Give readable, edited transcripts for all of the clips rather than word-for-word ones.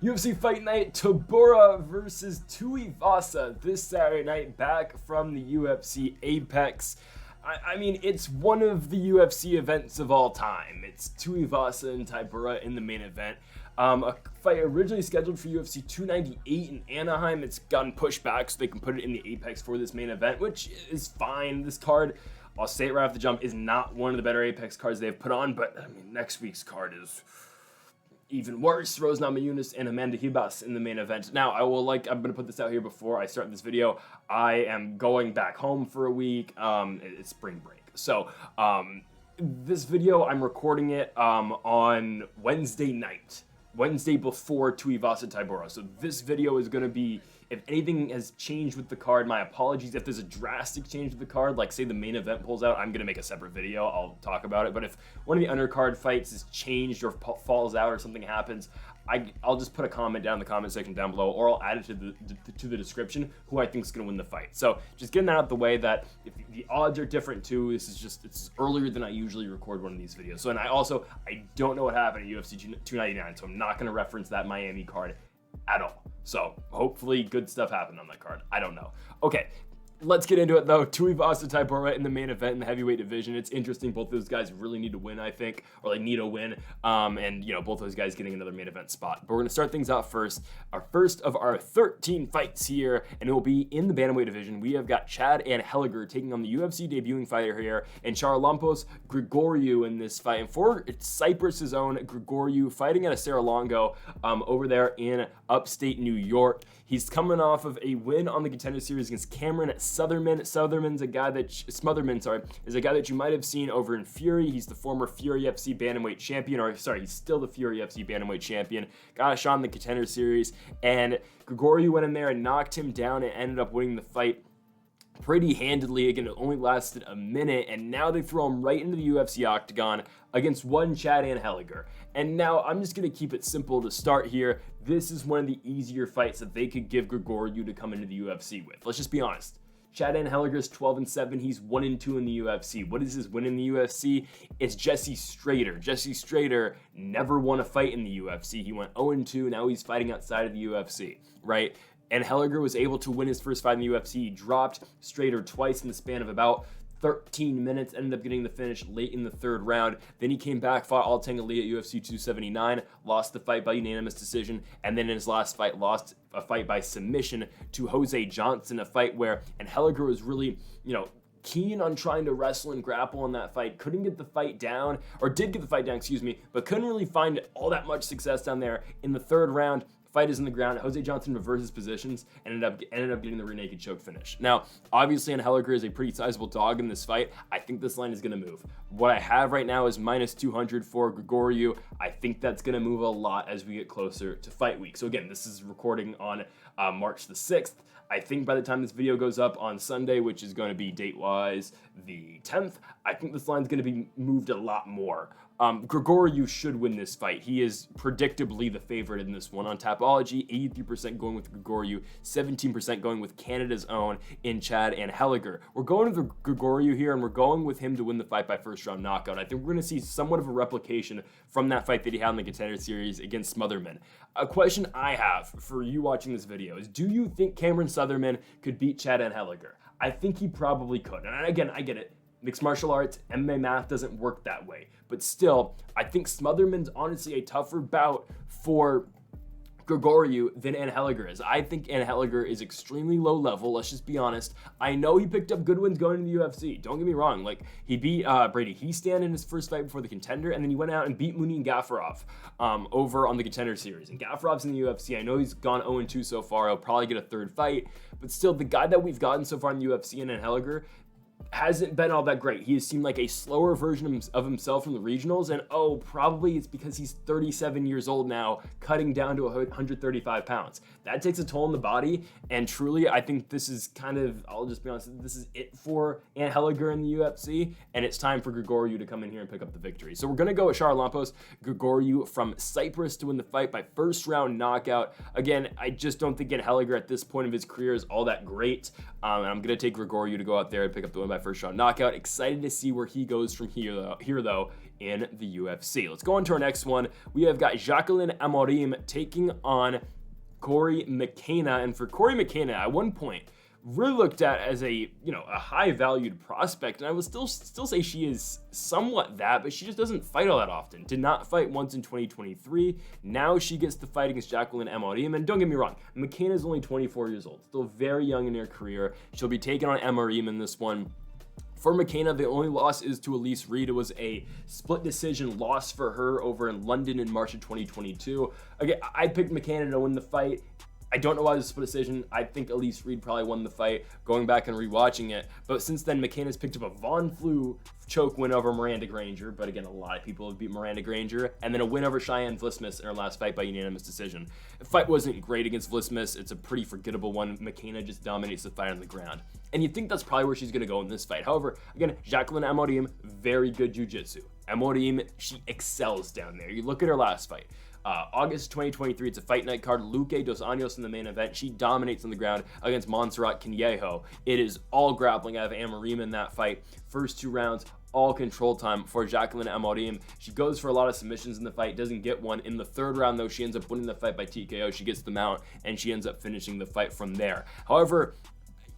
UFC Fight Night, Tybura versus Tuivasa this Saturday night, back from the UFC Apex. I mean, it's one of the UFC events of all time. It's Tuivasa and Tybura in the main event. A fight originally scheduled for UFC 298 in Anaheim. It's gotten pushed back so they can put it in the Apex for this main event, which is fine. This card, I'll say it right off the jump, is not one of the better Apex cards they've put on, but I mean, next week's card is even worse. Rose Namajunas and Amanda Ribas in the main event. Now, I'm going to put this out here before I start this video. I am going back home for a week. It's spring break. So, this video, I'm recording it on Wednesday night. Wednesday before Tuivasa Tybura. So this video is going to be, if anything has changed with the card, my apologies. If there's a drastic change with the card, like say the main event pulls out, I'm going to make a separate video. I'll talk about it. But if one of the undercard fights is changed or falls out or something happens, I'll just put a comment down in the comment section down below, or I'll add it to the description who I think is going to win the fight. So just getting that out the way, that if the odds are different too. It's earlier than I usually record one of these videos. So, and I don't know what happened at UFC 299, so I'm not going to reference that Miami card at all. So hopefully good stuff happened on that card. I don't know. Okay. Let's get into it though. Tuivasa Tybura in the main event in the heavyweight division. It's interesting. Both those guys really need to win, I think, or they need a win. And you know, both those guys getting another main event spot. But we're gonna start things out first. Our first of our 13 fights here, and it will be in the bantamweight division. We have got Chad Anheliger taking on the UFC debuting fighter here, and Charalampos Grigoriou in this fight. And for Cyprus's own Grigoriou, fighting at a Serra-Longo over there in upstate New York. He's coming off of a win on the Contender Series against Cameron Smotherman is a guy that you might have seen over in Fury. He's the former Fury FC bantamweight champion, he's still the Fury FC bantamweight champion. Got a shot in the Contender Series, and Grigoriou went in there and knocked him down and ended up winning the fight pretty handedly. Again, it only lasted a minute, and now they throw him right into the UFC octagon against one Chad Anheliger. And now I'm just going to keep it simple to start here. This is one of the easier fights that they could give Grigoriou to come into the UFC with. Let's just be honest. Chad Anheliger is 12-7. He's 1-2 in the UFC. What is his win in the UFC? It's Jesse Strader. Jesse Strader never won a fight in the UFC. He went 0-2. Now he's fighting outside of the UFC, right? Anheliger was able to win his first fight in the UFC. He dropped Strader twice in the span of about 13 minutes, ended up getting the finish late in the third round. Then he came back, fought Altang Ali at UFC 279, lost the fight by unanimous decision, and then in his last fight, lost a fight by submission to Jose Johnson, a fight where Anheliger was really, keen on trying to wrestle and grapple in that fight. Couldn't get the fight down, or did get the fight down, but couldn't really find all that much success down there. In the third round, fight is in the ground. Jose Johnson reverses positions and ended up getting the rear naked choke finish. Now, obviously, Anheliger is a pretty sizable dog in this fight. I think this line is going to move. What I have right now is -200 for Grigoriou. I think that's going to move a lot as we get closer to fight week. So again, this is recording on March the 6th. I think by the time this video goes up on Sunday, which is going to be date-wise the 10th, I think this line's going to be moved a lot more. Grigoriou should win this fight. He is predictably the favorite in this one. On Tapology, 83% going with Grigoriou, 17% going with Canada's own in Chad Anheliger. We're going with Grigoriou here, and we're going with him to win the fight by first round knockout. I think we're going to see somewhat of a replication from that fight that he had in the Contender Series against Smotherman. A question I have for you watching this video is, do you think Cameron Smotherman could beat Chad Anheliger? I think he probably could. And again, I get it. Mixed martial arts, MMA math doesn't work that way. But still, I think Smotherman's honestly a tougher bout for Grigoriou than Anheliger is. I think Anheliger is extremely low level. Let's just be honest. I know he picked up good wins going to the UFC. Don't get me wrong. Like, he beat Brady Heastan in his first fight before the Contender, and then he went out and beat Munin Gafurov over on the Contender Series. And Gafurov's in the UFC. I know he's gone 0-2 so far. He'll probably get a third fight. But still, the guy that we've gotten so far in the UFC and Anheliger hasn't been all that great. He has seemed like a slower version of himself from the regionals, and probably it's because he's 37 years old now, cutting down to 135 pounds. That takes a toll on the body, and truly, I think this is I'll just be honest, this is it for Anheliger in the UFC, and it's time for Grigoriou to come in here and pick up the victory. So we're going to go with Charalampos Grigoriou from Cyprus to win the fight by first round knockout. Again, I just don't think Anheliger at this point of his career is all that great, and I'm going to take Grigoriou to go out there and pick up the win by by first round knockout. Excited to see where he goes from here though in the UFC. Let's go on to our next one. We have got Jacqueline Amorim taking on Cory McKenna. And for Cory McKenna, at one point, really looked at as a high valued prospect, and I would still say she is somewhat that, but she just doesn't fight all that often. Did not fight once in 2023. Now she gets to fight against Jacqueline Amorim, and don't get me wrong, McKenna is only 24 years old, still very young in her career. She'll be taking on Amorim in this one. For McKenna, the only loss is to Elise Reed. It was a split decision loss for her over in London in March of 2022. Again, I picked McKenna to win the fight. I don't know why it was a split decision. I think Elise Reed probably won the fight, going back and rewatching it. But since then, McKenna's picked up a Von Flue choke win over Miranda Granger. But again, a lot of people have beat Miranda Granger. And then a win over Cheyenne Vlismas in her last fight by unanimous decision. The fight wasn't great against Vlismas. It's a pretty forgettable one. McKenna just dominates the fight on the ground. And you'd think that's probably where she's going to go in this fight. However, again, Jacqueline Amorim, very good jiu-jitsu. Amorim, she excels down there. You look at her last fight. August 2023, it's a fight night card. Luque dos Anjos in the main event. She dominates on the ground against Montserrat Quinyejo. It is all grappling out of Amorim in that fight. First 2 rounds, all control time for Jacqueline Amorim. She goes for a lot of submissions in the fight, doesn't get one. In the 3rd round, though, she ends up winning the fight by TKO. She gets the mount, and she ends up finishing the fight from there. However,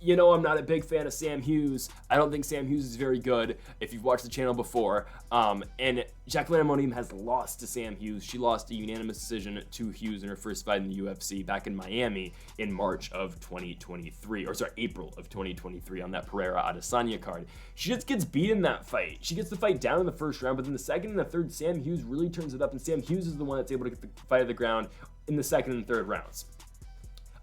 I'm not a big fan of Sam Hughes. I don't think Sam Hughes is very good, if you've watched the channel before. And Jacqueline Amorim has lost to Sam Hughes. She lost a unanimous decision to Hughes in her first fight in the UFC back in Miami in March of 2023. April of 2023 on that Pereira Adesanya card. She just gets beat in that fight. She gets the fight down in the 1st round, but then the 2nd and the 3rd, Sam Hughes really turns it up, and Sam Hughes is the one that's able to get the fight of the ground in the 2nd and 3rd rounds.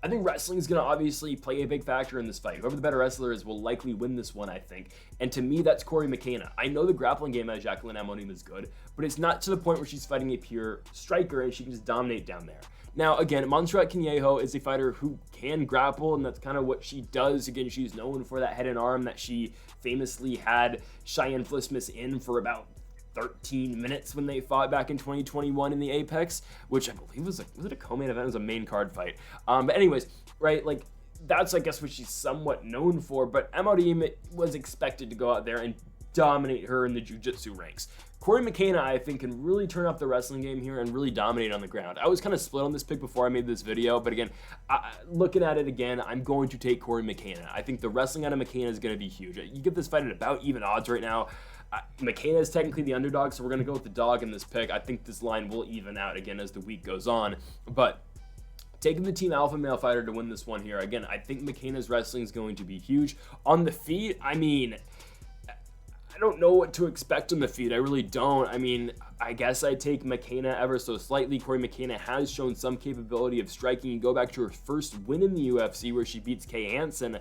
I think wrestling is going to obviously play a big factor in this fight. Whoever the better wrestler is will likely win this one, I think. And to me, that's Cory McKenna. I know the grappling game as Jacqueline Amorim is good, but it's not to the point where she's fighting a pure striker and she can just dominate down there. Now, again, Montserrat Quinyejo is a fighter who can grapple, and that's kind of what she does. Again, she's known for that head and arm that she famously had Cheyenne Vlismas in for about 13 minutes when they fought back in 2021 in the Apex, which I believe was it a co-main event? It was a main card fight. But anyways, right, like that's I guess what she's somewhat known for. But Amorim was expected to go out there and dominate her in the jiu-jitsu ranks. Cory McKenna, I think, can really turn up the wrestling game here and really dominate on the ground. I was kind of split on this pick before I made this video, but again, looking at it again, I'm going to take Cory McKenna. I think the wrestling out of McKenna is going to be huge. You get this fight at about even odds right now. McKenna is technically the underdog, so we're going to go with the dog in this pick. I think this line will even out again as the week goes on, but taking the team alpha male fighter to win this one here. Again, I think McKenna's wrestling is going to be huge. On the feet, I mean, I don't know what to expect on the feet. I really don't. I mean, I guess I take McKenna ever so slightly. Cory McKenna has shown some capability of striking. You go back to her first win in the UFC where she beats Kay Hansen.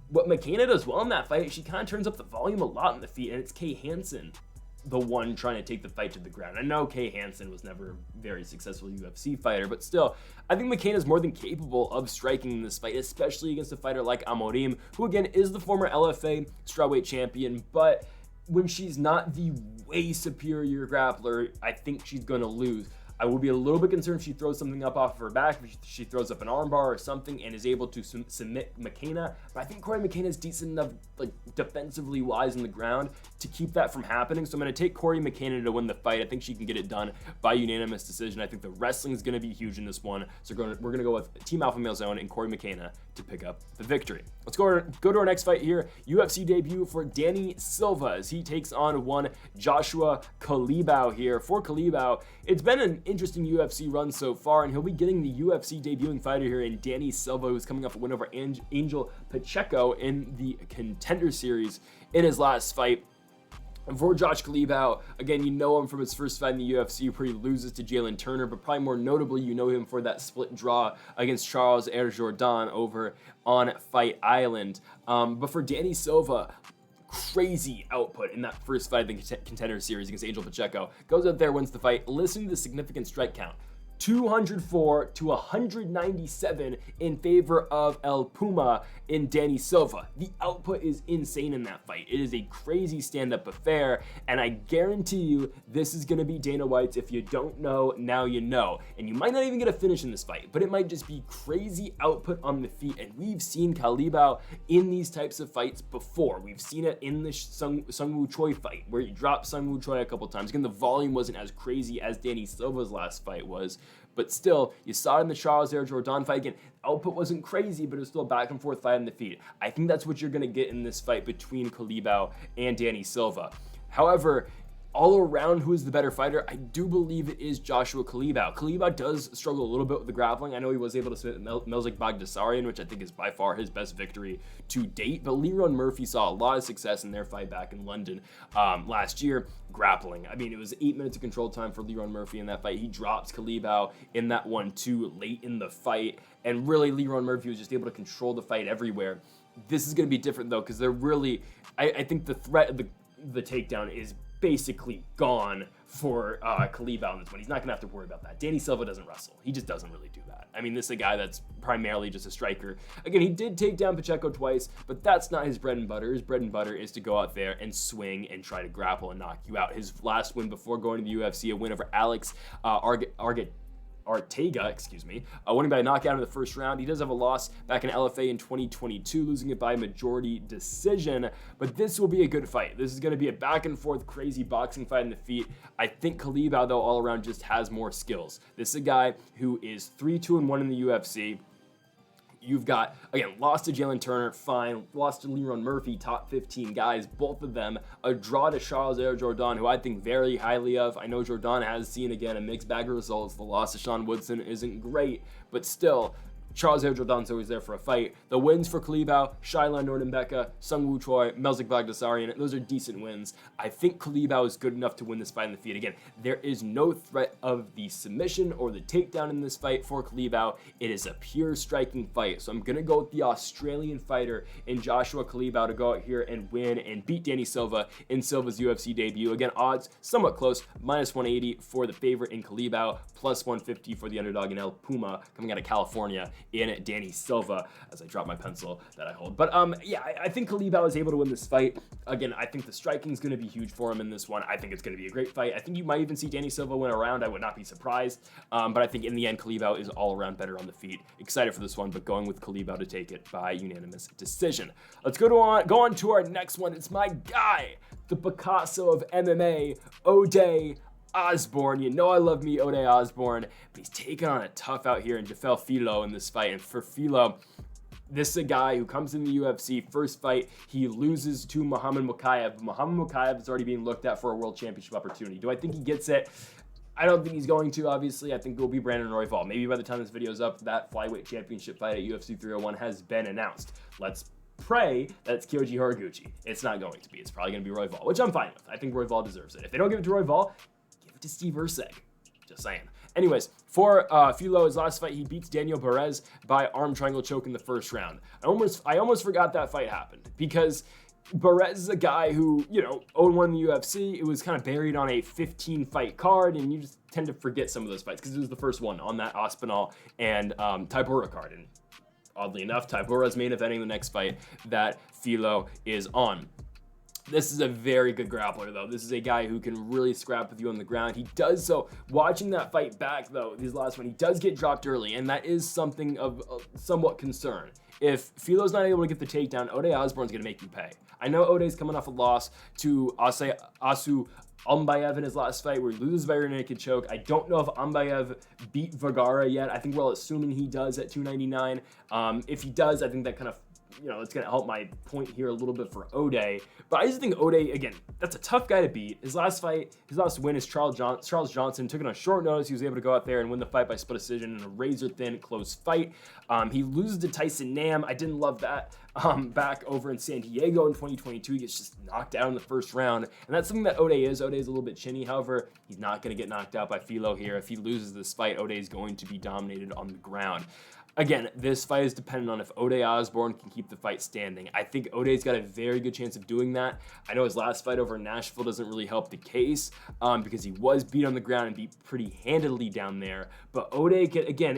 What McKenna does well in that fight, she kind of turns up the volume a lot in the feet, and it's Kay Hansen, the one trying to take the fight to the ground. I know Kay Hansen was never a very successful UFC fighter, but still, I think McKenna is more than capable of striking in this fight, especially against a fighter like Amorim, who again is the former LFA strawweight champion, but when she's not the way superior grappler, I think she's going to lose. I will be a little bit concerned if she throws something up off of her back, if she throws up an armbar or something and is able to submit McKenna. But I think Cory McKenna is decent enough, like defensively wise on the ground, to keep that from happening. So I'm going to take Cory McKenna to win the fight. I think she can get it done by unanimous decision. I think the wrestling is going to be huge in this one. So we're going to go with Team Alpha Male Zone and Cory McKenna to pick up the victory. Let's go to our next fight here. UFC debut for Danny Silva as he takes on one Joshua Culibao here. For Culibao, it's been an interesting UFC run so far, and he'll be getting the UFC debuting fighter here in Danny Silva, who's coming off a win over Angel Pacheco in the Contender Series in his last fight. And for Josh Culibao, again, you know him from his first fight in the UFC where he loses to Jalen Turner, but probably more notably, you know him for that split draw against Charles Jordan over on Fight Island. But for Danny Silva, crazy output in that first fight in the Contender Series against Angel Pacheco. Goes out there, wins the fight. Listen to the significant strike count. 204 to 197 in favor of El Puma in Danny Silva. The output is insane in that fight. It is a crazy stand-up affair, and I guarantee you this is going to be Dana White's. If you don't know, now you know. And you might not even get a finish in this fight, but it might just be crazy output on the feet, and we've seen Culibao in these types of fights before. We've seen it in the Sung Woo Choi fight, where he dropped Sung Woo Choi a couple times. Again, the volume wasn't as crazy as Danny Silva's last fight was, but still, you saw it in the Charles Jordan fight. Again, output wasn't crazy, but it was still a back and forth fight on the feet. I think that's what you're going to get in this fight between Culibao and Danny Silva. However, all around, who is the better fighter? I do believe it is Joshua Culibao. Culibao does struggle a little bit with the grappling. I know he was able to submit Meerschaert Bagdasaryan, which I think is by far his best victory to date, but Leron Murphy saw a lot of success in their fight back in London last year, grappling. I mean, it was 8 minutes of control time for Leron Murphy in that fight. He dropped Culibao in that 1-2 late in the fight, and really Leron Murphy was just able to control the fight everywhere. This is going to be different, though, because they're really, I think the threat of the takedown is basically gone for Culibao in this one. He's not going to have to worry about that. Danny Silva doesn't wrestle. He just doesn't really do that. I mean, this is a guy that's primarily just a striker. Again, he did take down Pacheco twice, but that's not his bread and butter. His bread and butter is to go out there and swing and try to grapple and knock you out. His last win before going to the UFC, a win over Alex Ortega, winning by a knockout in the first round. He does have a loss back in LFA in 2022, losing it by majority decision, but this will be a good fight. This is going to be a back and forth crazy boxing fight in the feet. I think Culibao, though, all around just has more skills. This is a guy who is 3-2-1 in the UFC. You've got, again, lost to Jalen Turner, fine. Lost to Leron Murphy, top 15 guys, both of them. A draw to Charles Jordan, who I think very highly of. I know Jordan has seen, again, a mixed bag of results. The loss to Sean Woodson isn't great, but still, Charles Jordan's always there for a fight. The wins for Culibao, Shaila Nordenbecka, Sung Woo Choi, Meerschaert Bagdasaryan, those are decent wins. I think Culibao is good enough to win this fight in the feet. Again, there is no threat of the submission or the takedown in this fight for Culibao. It is a pure striking fight. So I'm going to go with the Australian fighter in Joshua Culibao to go out here and win and beat Danny Silva in Silva's UFC debut. Again, odds somewhat close, -180 for the favorite in Culibao, +150 for the underdog in El Puma coming out of California in Danny Silva, as I drop my pencil that I hold. But yeah, I think Culibao is able to win this fight. Again, I think the striking is going to be huge for him in this one. I think it's going to be a great fight. I think you might even see Danny Silva win a round. I would not be surprised. But I think in the end, Culibao is all around better on the feet. Excited for this one, but going with Culibao to take it by unanimous decision. Let's go on to our next one. It's my guy, the Picasso of MMA, Ode Osbourne. You know I love me Ode Osbourne, but he's taking on a tough out here in Jafel Filho in this fight. And for Filho, this is a guy who comes in the UFC, first fight, he loses to Muhammad Mokaev. Muhammad Mokaev is already being looked at for a world championship opportunity. Do I think he gets it? I don't think he's going to, obviously. I think it will be Brandon Royval. Maybe by the time this video is up, that flyweight championship fight at UFC 301 has been announced. Let's pray that it's Kyoji Horiguchi. It's not going to be. It's probably going to be Royval, which I'm fine with. I think Royval deserves it. If they don't give it to Royval, to Steve Urseg. Just saying. Anyways, for Filho, his last fight, he beats Daniel Perez by arm triangle choke in the first round. I almost forgot that fight happened because Perez is a guy who, 0-1 in the UFC. It was kind of buried on a 15-fight card, and you just tend to forget some of those fights because it was the first one on that Aspinall and Tybura card. And oddly enough, Tybura is main eventing the next fight that Filho is on. This is a very good grappler, though. This is a guy who can really scrap with you on the ground. He does so. Watching that fight back, though, his last one, he does get dropped early, and that is something of somewhat concern. If Filho's not able to get the takedown, Ode Osbourne's going to make you pay. I know Ode's coming off a loss to Asu Ambayev in his last fight where he loses by rear naked choke. I don't know if Ambayev beat Vergara yet. I think we're all assuming he does at 299. If he does, I think that kind of it's going to help my point here a little bit for Ode. But I just think Ode, again, that's a tough guy to beat. His last win is Charles Johnson. Took it on short notice. He was able to go out there and win the fight by split decision in a razor-thin, close fight. He loses to Tyson Nam. I didn't love that. back over in San Diego in 2022. He gets just knocked out in the first round, and that's something that Ode is. Ode is a little bit chinny. However, he's not going to get knocked out by Filho here. If he loses this fight, Ode is going to be dominated on the ground. Again, this fight is dependent on if Ode Osbourne can keep the fight standing. I think Ode's got a very good chance of doing that. I know his last fight over in Nashville doesn't really help the case because he was beat on the ground and beat pretty handedly down there. But Ode,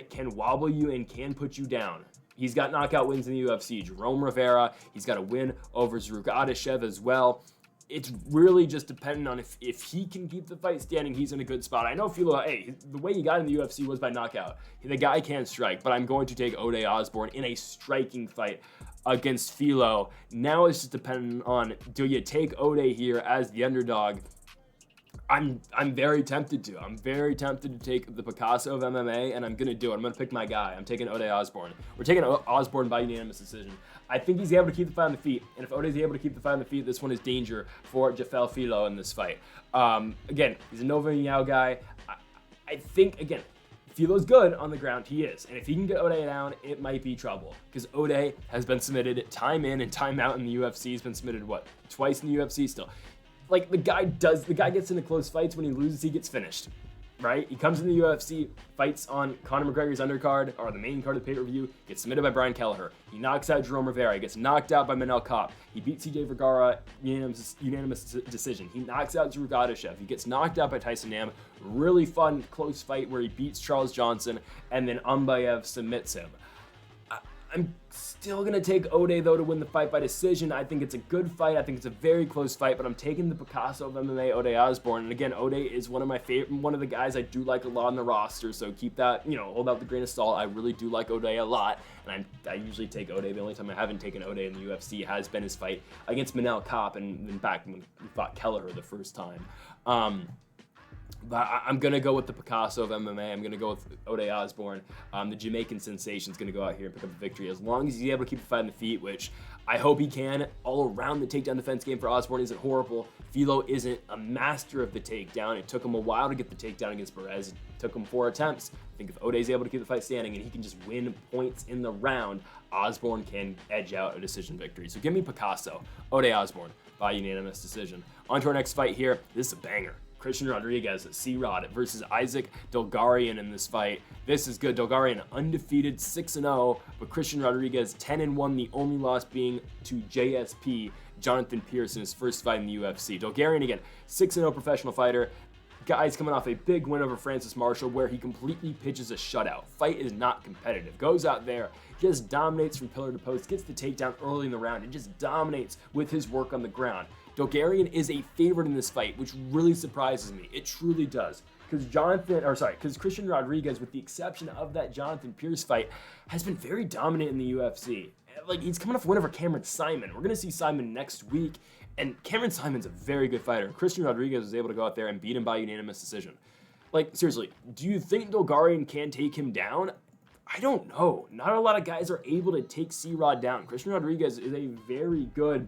can wobble you and can put you down. He's got knockout wins in the UFC. Jerome Rivera, he's got a win over Zaruk Adeshev as well. It's really just dependent on if he can keep the fight standing, he's in a good spot. I know Filho, the way he got in the UFC was by knockout. The guy can strike, but I'm going to take Ode Osbourne in a striking fight against Filho. Now it's just dependent on, do you take Ode here as the underdog? I'm very tempted to. I'm very tempted to take the Picasso of MMA, and I'm going to do it. I'm going to pick my guy. I'm taking Ode Osbourne. We're taking Osbourne by unanimous decision. I think he's able to keep the fight on the feet, and if Ode's able to keep the fight on the feet, this one is danger for Jafel Filho in this fight. Again, he's a Nova Yao guy. I think, again, Filo's good on the ground. He is. And if he can get Ode down, it might be trouble. Because Ode has been submitted time in and time out in the UFC. He's been submitted, twice in the UFC still. Like, the guy gets into close fights. When he loses, he gets finished, right? He comes in the UFC, fights on Conor McGregor's undercard, or the main card of the pay-per-view, gets submitted by Brian Kelleher. He knocks out Jerome Rivera. He gets knocked out by Manel Kape. He beats CJ Vergara, unanimous decision. He knocks out Zaruk Adeshev. He gets knocked out by Tyson Nam. Really fun, close fight where he beats Charles Johnson, and then Ambayev submits him. I'm still going to take Ode, though, to win the fight by decision. I think it's a good fight. I think it's a very close fight, but I'm taking the Picasso of MMA, Ode Osbourne. And again, Ode is one of my favorite, one of the guys I do like a lot on the roster, so keep that, hold out the grain of salt. I really do like Ode a lot, and I usually take Ode. The only time I haven't taken Ode in the UFC has been his fight against Manel Kape, and in fact, when he fought Kelleher the first time. But I'm going to go with the Picasso of MMA. I'm going to go with Ode Osbourne. The Jamaican sensation is going to go out here and pick up the victory. As long as he's able to keep the fight on the feet, which I hope he can. All around, the takedown defense game for Osbourne isn't horrible. Filho isn't a master of the takedown. It took him a while to get the takedown against Perez. It took him 4 attempts. I think if Ode's able to keep the fight standing and he can just win points in the round, Osbourne can edge out a decision victory. So give me Picasso, Ode Osbourne by unanimous decision. On to our next fight here. This is a banger. Christian Rodriguez, C-Rod versus Isaac Dulgarian in this fight. This is good. Dulgarian undefeated 6-0, but Christian Rodriguez 10-1, the only loss being to JSP, Jonathan Pierce, in his first fight in the UFC. Dulgarian, again, 6-0 professional fighter. Guy's coming off a big win over Francis Marshall where he completely pitches a shutout. Fight is not competitive. Goes out there, just dominates from pillar to post, gets the takedown early in the round, and just dominates with his work on the ground. Dulgarian is a favorite in this fight, which really surprises me. It truly does. Because Christian Rodriguez, with the exception of that Jonathan Pierce fight, has been very dominant in the UFC. Like, he's coming off a win over Cameron Simon. We're going to see Simon next week, and Cameron Simon's a very good fighter. Christian Rodriguez was able to go out there and beat him by unanimous decision. Like, seriously, do you think Dulgarian can take him down? I don't know. Not a lot of guys are able to take C-Rod down. Christian Rodriguez is a very good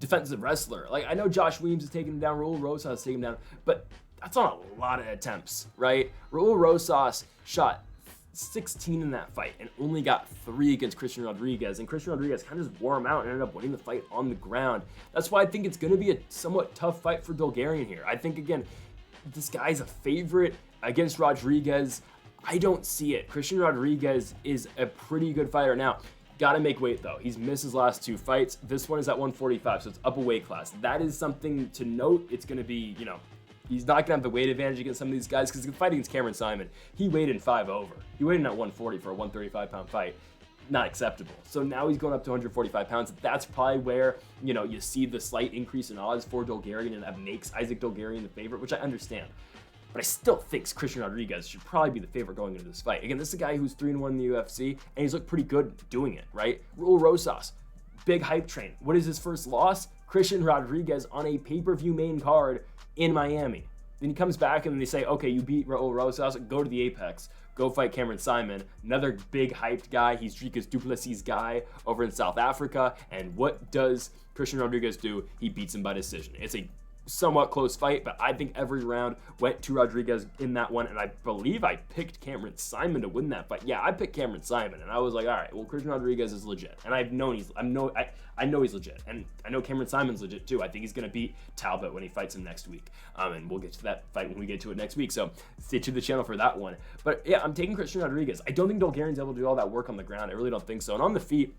defensive wrestler. Like, I know Josh Williams is taking him down, Raul Rosas is taking him down, but that's on a lot of attempts, right? Raul Rosas shot 16 in that fight and only got 3 against Christian Rodriguez, and Christian Rodriguez kind of just wore him out and ended up winning the fight on the ground. That's why I think it's going to be a somewhat tough fight for Dulgarian here. I think, again, this guy's a favorite against Rodriguez. I don't see it. Christian Rodriguez is a pretty good fighter. Now, gotta make weight, though. He's missed his last 2 fights. This one is at 145, so it's up a weight class. That is something to note. It's going to be, he's not going to have the weight advantage against some of these guys because the fight against Cameron Simon, he weighed in 5 over. He weighed in at 140 for a 135-pound fight. Not acceptable. So now he's going up to 145 pounds. That's probably where, you see the slight increase in odds for Dulgarian, and that makes Isaac Dulgarian the favorite, which I understand. But I still think Christian Rodriguez should probably be the favorite going into this fight. Again, this is a guy who's 3-1 in the UFC, and he's looked pretty good doing it, right? Raul Rosas, big hype train. What is his first loss? Christian Rodriguez on a pay-per-view main card in Miami. Then he comes back and they say, okay, you beat Raul Rosas, go to the Apex. Go fight Cameron Simon, another big hyped guy. He's Dricus du Plessis' guy over in South Africa. And what does Christian Rodriguez do? He beats him by decision. It's a somewhat close fight, but I think every round went to Rodriguez in that one, and I believe I picked Cameron Simon to win that fight. Yeah, I picked Cameron Simon, and I was like, all right, well, Christian Rodriguez is legit, and I know he's legit, and I know Cameron Simon's legit too. I think he's gonna beat Talbot when he fights him next week, and we'll get to that fight when we get to it next week. So stay tuned to the channel for that one. But yeah, I'm taking Christian Rodriguez. I don't think Dulgarian's able to do all that work on the ground. I really don't think so. And on the feet,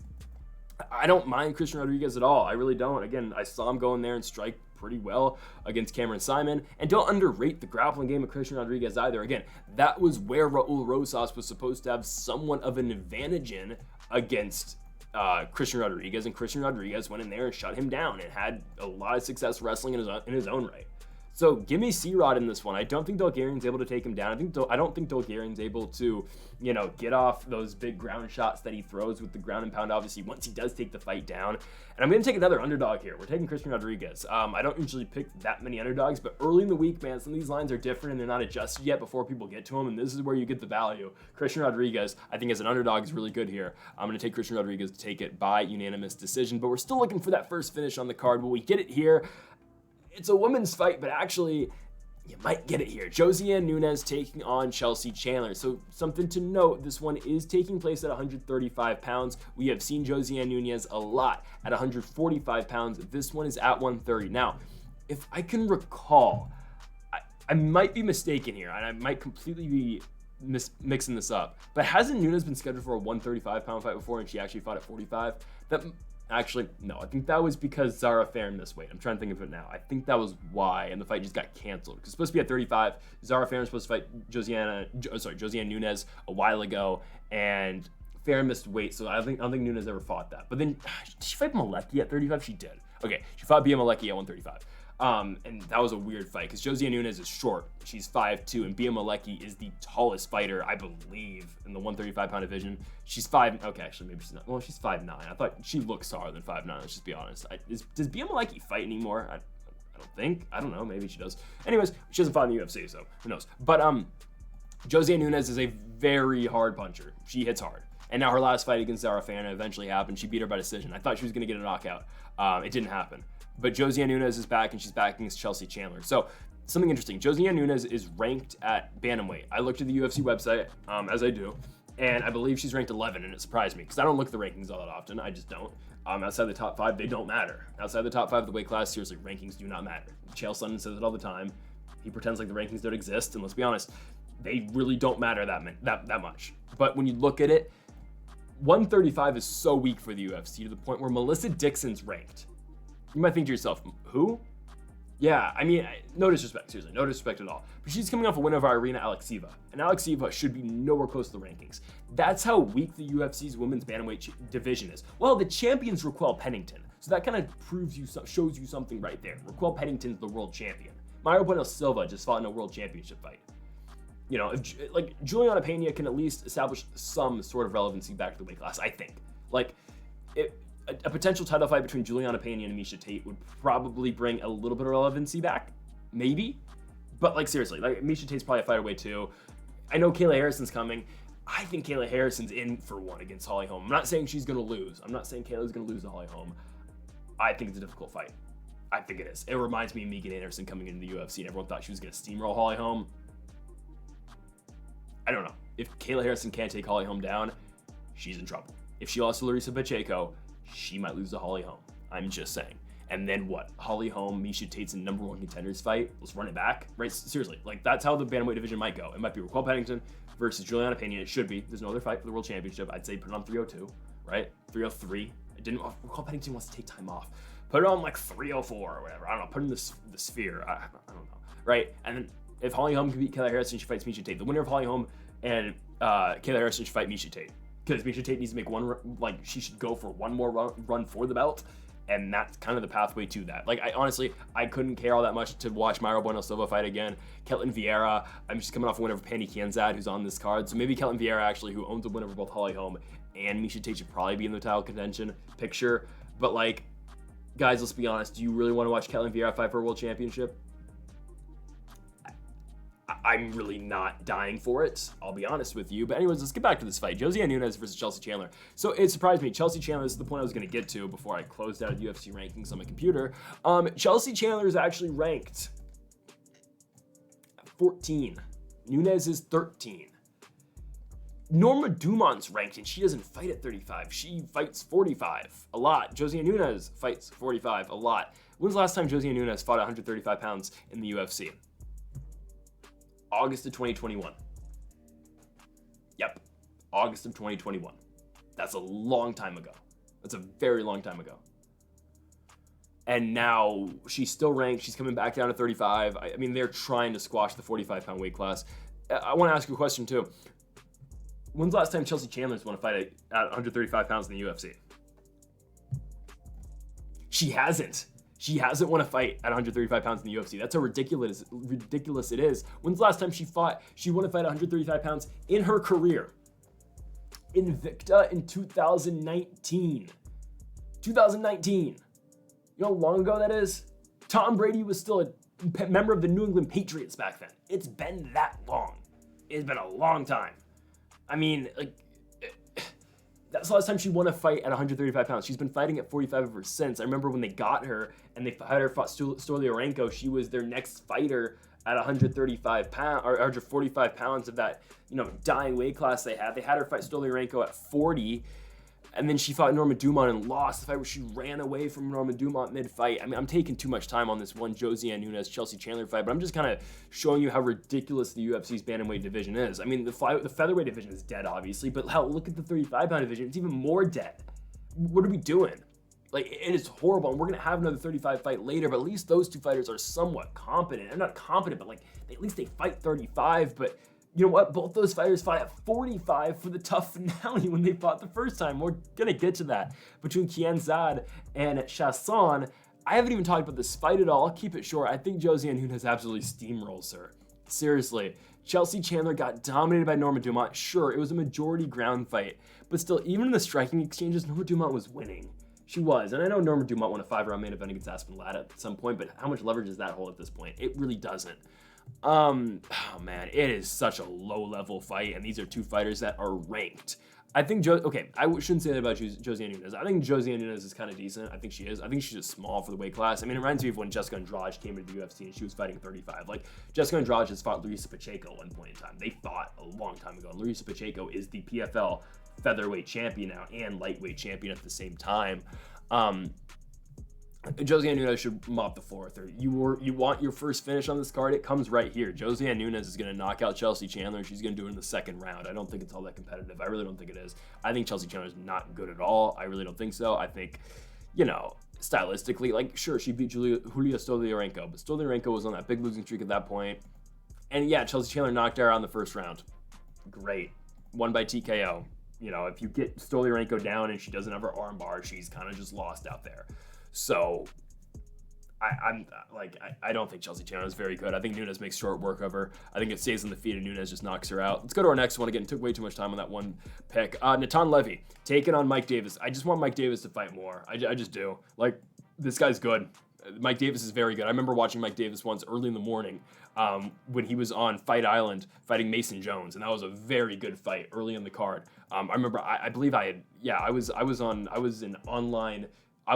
I don't mind Christian Rodriguez at all. I really don't. Again, I saw him go in there and strike pretty well against Cameron Simon. And don't underrate the grappling game of Christian Rodriguez either. Again, that was where Raul Rosas was supposed to have somewhat of an advantage in against Christian Rodriguez. And Christian Rodriguez went in there and shut him down and had a lot of success wrestling in his own right. So give me C-Rod in this one. I don't think Dulgarian's able to take him down. I don't think Dulgarian's able to, get off those big ground shots that he throws with the ground and pound, obviously, once he does take the fight down. And I'm going to take another underdog here. We're taking Christian Rodriguez. I don't usually pick that many underdogs, but early in the week, man, some of these lines are different and they're not adjusted yet before people get to them, and this is where you get the value. Christian Rodriguez, I think as an underdog, is really good here. I'm going to take Christian Rodriguez to take it by unanimous decision, but we're still looking for that first finish on the card. Will we get it here? It's a women's fight, but actually, you might get it here. Josiane Nunes taking on Chelsea Chandler. So something to note, this one is taking place at 135 pounds. We have seen Josiane Nunes a lot at 145 pounds. This one is at 130. Now, if I can recall, I might be mistaken here, and I might completely be mixing this up, but hasn't Nunes been scheduled for a 135-pound fight before, and she actually fought at 45? Actually, no, I think that was because Zara Farron missed weight. I'm trying to think of it now. I think that was why, and the fight just got canceled. Because it's supposed to be at 35. Zara Farron was supposed to fight Josiane Nunes a while ago, and Farron missed weight, so I don't think Nunes ever fought that. But then, did she fight Malecki at 35? She did. Okay, she fought Bia Malecki at 135. And that was a weird fight because Josiane Nunes is short. She's 5'2", and Bia Malecki is the tallest fighter, I believe, in the 135-pound division. She's 5. Okay, actually, maybe she's not. Well, she's 5'9". I thought she looked taller than 5'9". Let's just be honest. Does Bia Malecki fight anymore? I don't think. I don't know. Maybe she does. Anyways, she doesn't fight in the UFC, so who knows? But Josiane Nunes is a very hard puncher. She hits hard. And now her last fight against Zara Farron eventually happened. She beat her by decision. I thought she was going to get a knockout. It didn't happen. But Josiane Nunes is back, and she's back against Chelsea Chandler. So, something interesting. Josiane Nunes is ranked at bantamweight. I looked at the UFC website, as I do, and I believe she's ranked 11, and it surprised me, because I don't look at the rankings all that often. I just don't. Outside the top 5, they don't matter. Outside the top 5 of the weight class, seriously, rankings do not matter. Chiasson says it all the time. He pretends like the rankings don't exist, and let's be honest, they really don't matter that much. But when you look at it, 135 is so weak for the UFC to the point where Melissa Dixon's ranked. You might think to yourself, who? Yeah, I mean, no disrespect, seriously, no disrespect at all. But she's coming off a win over Irina Alekseeva, and Alekseeva should be nowhere close to the rankings. That's how weak the UFC's women's bantamweight division is. Well, the champion's Raquel Pennington, so that kind of shows you something right there. Raquel Pennington's the world champion. Mayra Bueno Silva just fought in a world championship fight. If Juliana Pena can at least establish some sort of relevancy back to the weight class, I think. A potential title fight between Juliana Pena and Miesha Tate would probably bring a little bit of relevancy back, maybe. But seriously, Miesha Tate's probably a fight away too. I know Kayla Harrison's coming. I think Kayla Harrison's in for one against Holly Holm. I'm not saying she's gonna lose. I'm not saying Kayla's gonna lose to Holly Holm. I think it's a difficult fight. I think it is. It reminds me of Megan Anderson coming into the UFC, and everyone thought she was gonna steamroll Holly Holm. I don't know. If Kayla Harrison can't take Holly Holm down, she's in trouble. If she lost to Larissa Pacheco, she might lose to Holly Holm. I'm just saying. And then what? Holly Holm, Miesha Tate's in #1 contenders fight. Let's run it back, right? Seriously, that's how the bantamweight division might go. It might be Raquel Pennington versus Juliana Pena. It should be. There's no other fight for the world championship. I'd say put it on 302, right? 303. Raquel Pennington wants to take time off. Put it on 304 or whatever. I don't know. Put it in the sphere. I don't know, right? And then if Holly Holm can beat Kayla Harrison, she fights Miesha Tate. The winner of Holly Holm and Kayla Harrison should fight Miesha Tate. Because Miesha Tate needs to make she should go for one more run for the belt, and that's kind of the pathway to that. I couldn't care all that much to watch Mayra Bueno Silva fight again. Ketlin Vieira, I'm just coming off a win over Pandy Kianzad, who's on this card, so maybe Ketlin Vieira, actually, who owns a win over both Holly Holm and Miesha Tate, should probably be in the title contention picture. But, guys, let's be honest, do you really want to watch Ketlin Vieira fight for a world championship? I'm really not dying for it, I'll be honest with you. But anyways, let's get back to this fight. Josiane Nunes versus Chelsea Chandler. So it surprised me. Chelsea Chandler, this is the point I was going to get to before I closed out UFC rankings on my computer. Chelsea Chandler is actually ranked 14. Nunes is 13. Norma Dumont's ranked, and she doesn't fight at 35. She fights 45 a lot. Josiane Nunes fights 45 a lot. When's the last time Josiane Nunes fought 135 pounds in the UFC? August of 2021. Yep, August of 2021. That's a long time ago. That's a very long time ago. And now she's still ranked. She's coming back down to 35. I mean, they're trying to squash the 45-pound weight class. I want to ask you a question, too. When's the last time Chelsea Chandler's won a fight at 135 pounds in the UFC? She hasn't. She hasn't won a fight at 135 pounds in the UFC. That's how ridiculous it is. When's the last time she won a fight at 135 pounds in her career? Invicta in 2019. 2019. You know how long ago that is? Tom Brady was still a member of the New England Patriots back then. It's been that long. It's been a long time. I mean, like, that's the last time she won a fight at 135 pounds. She's been fighting at 45 ever since. I remember when they got her and they had her fought Stoliarenko, she was their next fighter at 135 pounds or 145 pounds of that, dying weight class they had. They had her fight Stoliarenko at 40, and then she fought Norma Dumont and lost the fight where she ran away from Norma Dumont mid-fight. I mean, I'm taking too much time on this one Josiane Nunes Chelsea Chandler fight, but I'm just kind of showing you how ridiculous the UFC's bantamweight division is. I mean, the featherweight division is dead, obviously, but hell, look at the 35-pound division. It's even more dead. What are we doing? Like, it is horrible, and we're going to have another 35 fight later, but at least those two fighters are somewhat competent. I'm not competent, but, at least they fight 35, but you know what? Both those fighters fought at 45 for the tough finale when they fought the first time. We're going to get to that. Between Kianzad and Chiasson, I haven't even talked about this fight at all. I'll keep it short. I think Josiane Nunes absolutely steamrolls her. Seriously. Chelsea Chandler got dominated by Norma Dumont. Sure, it was a majority ground fight, but still, even in the striking exchanges, Norma Dumont was winning. She was, and I know Norma Dumont won a 5-round main event against Aspen Ladd at some point, but how much leverage does that hold at this point? It really doesn't. Oh man, it is such a low-level fight, and these are two fighters that are ranked. I think I shouldn't say that about Josiane Nunes. I think Josiane Nunes is kind of decent. I think she is. I think she's just small for the weight class. I mean, it reminds me of when Jessica Andrade came into the UFC and she was fighting 35. Like, Jessica Andrade has fought Larissa Pacheco at one point in time. They fought a long time ago. Larissa Pacheco is the PFL featherweight champion now and lightweight champion at the same time. Josiane Nunes should mop the floor with her. You want your first finish on this card? It comes right here. Josiane Nunes is going to knock out Chelsea Chandler, and she's going to do it in the second round. I don't think it's all that competitive. I really don't think it is. I think Chelsea Chandler is not good at all. I really don't think so. I think, stylistically, sure, she beat Julia Stoliarenko, but Stoliarenko was on that big losing streak at that point. And yeah, Chelsea Chandler knocked her out in the first round. Great. Won by TKO. If you get Stoliarenko down and she doesn't have her arm bar, she's kind of just lost out there. So, I don't think Chelsea Chandler is very good. I think Nunes makes short work of her. I think it stays on the feet and Nunes just knocks her out. Let's go to our next one. Again, took way too much time on that one pick. Natan Levy, taking on Mike Davis. I just want Mike Davis to fight more. I just do. This guy's good. Mike Davis is very good. I remember watching Mike Davis once early in the morning when he was on Fight Island fighting Mason Jones, and that was a very good fight early in the card. I remember, I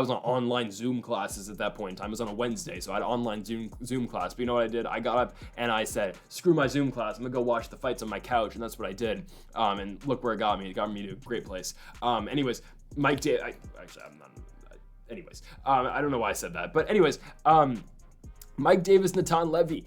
was on online Zoom classes at that point in time. It was on a Wednesday, so I had online Zoom class. But you know what I did? I got up and I said, screw my Zoom class. I'm going to go watch the fights on my couch, and that's what I did. And look where it got me. It got me to a great place. Anyways, Mike Davis... I don't know why I said that. But anyways, Mike Davis, Natan Levy.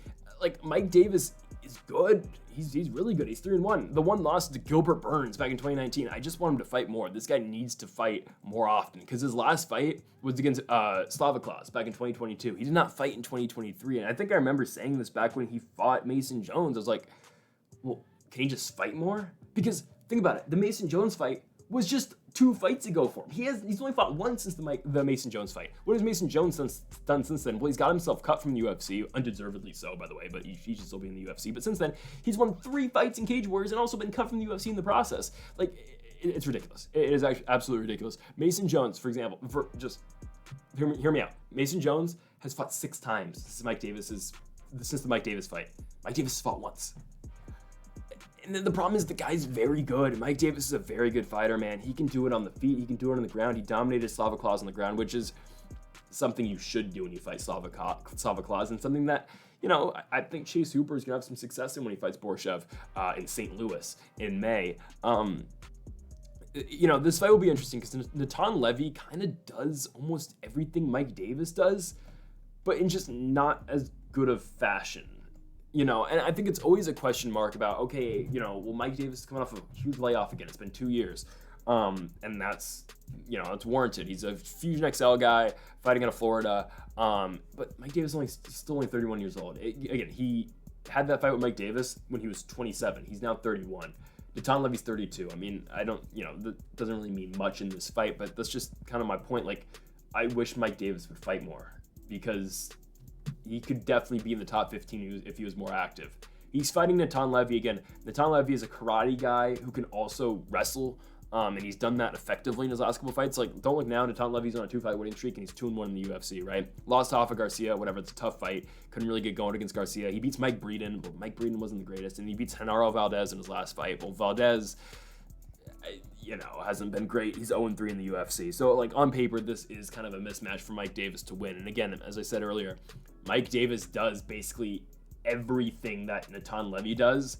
Mike Davis is good. He's really good. He's 3-1. The one loss to Gilbert Burns back in 2019. I just want him to fight more. This guy needs to fight more often because his last fight was against Slavoklas back in 2022. He did not fight in 2023. And I think I remember saying this back when he fought Mason Jones. I was like, well, can he just fight more? Because think about it. The Mason Jones fight was just 2 fights ago for him. He's only fought once since the Mason Jones fight. What has Mason Jones done since then? Well, he's got himself cut from the UFC, undeservedly so, by the way, but he should still be in the UFC. But since then, he's won 3 fights in Cage Warriors and also been cut from the UFC in the process. It's ridiculous. It is actually absolutely ridiculous. Mason Jones, for example, just hear me out. Mason Jones has fought 6 times. This is Mike Davis's since the Mike Davis fight. Mike Davis fought once. And then the problem is the guy's very good. Mike Davis is a very good fighter, man. He can do it on the feet. He can do it on the ground. He dominated Slava Claus on the ground, which is something you should do when you fight Slava Claus, and something that, you know, I think Chase Hooper is going to have some success in when he fights Borshev in St. Louis in May. You know, this fight will be interesting because Natan Levy kind of does almost everything Mike Davis does, but in just not as good of fashion. You know, and I think it's always a question mark about, okay, you know, well, Mike Davis is coming off a huge layoff again. It's been 2 years. And that's, you know, it's warranted. He's a Fusion XL guy fighting out of Florida. But Mike Davis is still only 31 years old. Again, he had that fight with Mike Davis when he was 27. He's now 31. Natan Levy's 32. I mean, I don't, you know, that doesn't really mean much in this fight, but that's just kind of my point. Like, I wish Mike Davis would fight more because he could definitely be in the top 15 if he was more active. He's fighting Natan Levy again. Natan Levy is a karate guy who can also wrestle, and he's done that effectively in his last couple fights. Like, don't look now, Natan Levy's on a 2-fight winning streak, and he's 2-1 in the UFC, right? Lost to Hoffa Garcia, whatever, it's a tough fight. Couldn't really get going against Garcia. He beats Mike Breeden, but Mike Breeden wasn't the greatest, and he beats Genaro Valdez in his last fight. Well, Valdez, you know, hasn't been great. He's 0-3 in the UFC. So, like, on paper, this is kind of a mismatch for Mike Davis to win. And again, as I said earlier, Mike Davis does basically everything that Natan Levy does,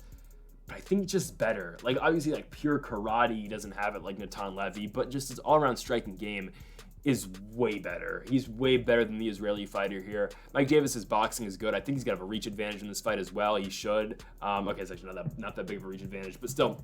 but I think just better. Like, obviously, like, pure karate, he doesn't have it like Natan Levy, but just his all-around striking game is way better. He's way better than the Israeli fighter here. Mike Davis's boxing is good. I think he's got a reach advantage in this fight as well. He should. Okay, it's actually not that big of a reach advantage, but still,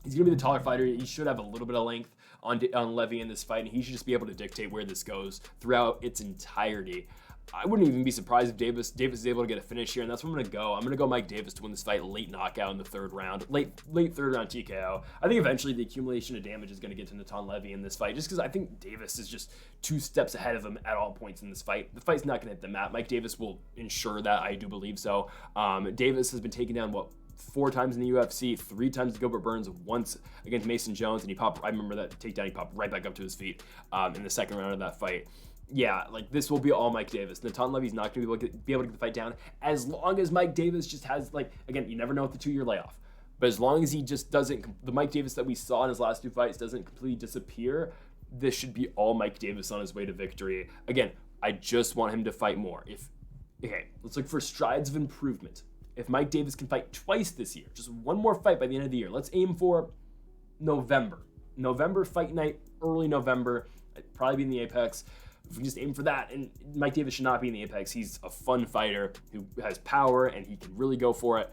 he's going to be the taller fighter. He should have a little bit of length on Levy in this fight, and he should just be able to dictate where this goes throughout its entirety. I wouldn't even be surprised if Davis is able to get a finish here, and that's where I'm going to go. I'm going to go Mike Davis to win this fight, late knockout in the third round, late third round TKO. I think eventually the accumulation of damage is going to get to Natan Levy in this fight, just because I think Davis is just 2 steps ahead of him at all points in this fight. The fight's not going to hit the mat. Mike Davis will ensure that. I do believe so. Davis has been taken down, 4 times in the UFC, 3 times to Gilbert Burns, once against Mason Jones, and I remember that takedown, he popped right back up to his feet in the second round of that fight. Yeah, like, this will be all Mike Davis. Natan Levy's not going to be able to get the fight down as long as Mike Davis just has, like, again, you never know with the 2-year layoff, but as long as he just doesn't, the Mike Davis that we saw in his last 2 fights doesn't completely disappear, this should be all Mike Davis on his way to victory. Again, I just want him to fight more. Okay, let's look for strides of improvement. If Mike Davis can fight twice this year, just 1 more fight by the end of the year, let's aim for November fight night, early November, I'd probably be in the Apex. If we just aim for that, and Mike Davis should not be in the Apex. He's a fun fighter who has power, and he can really go for it.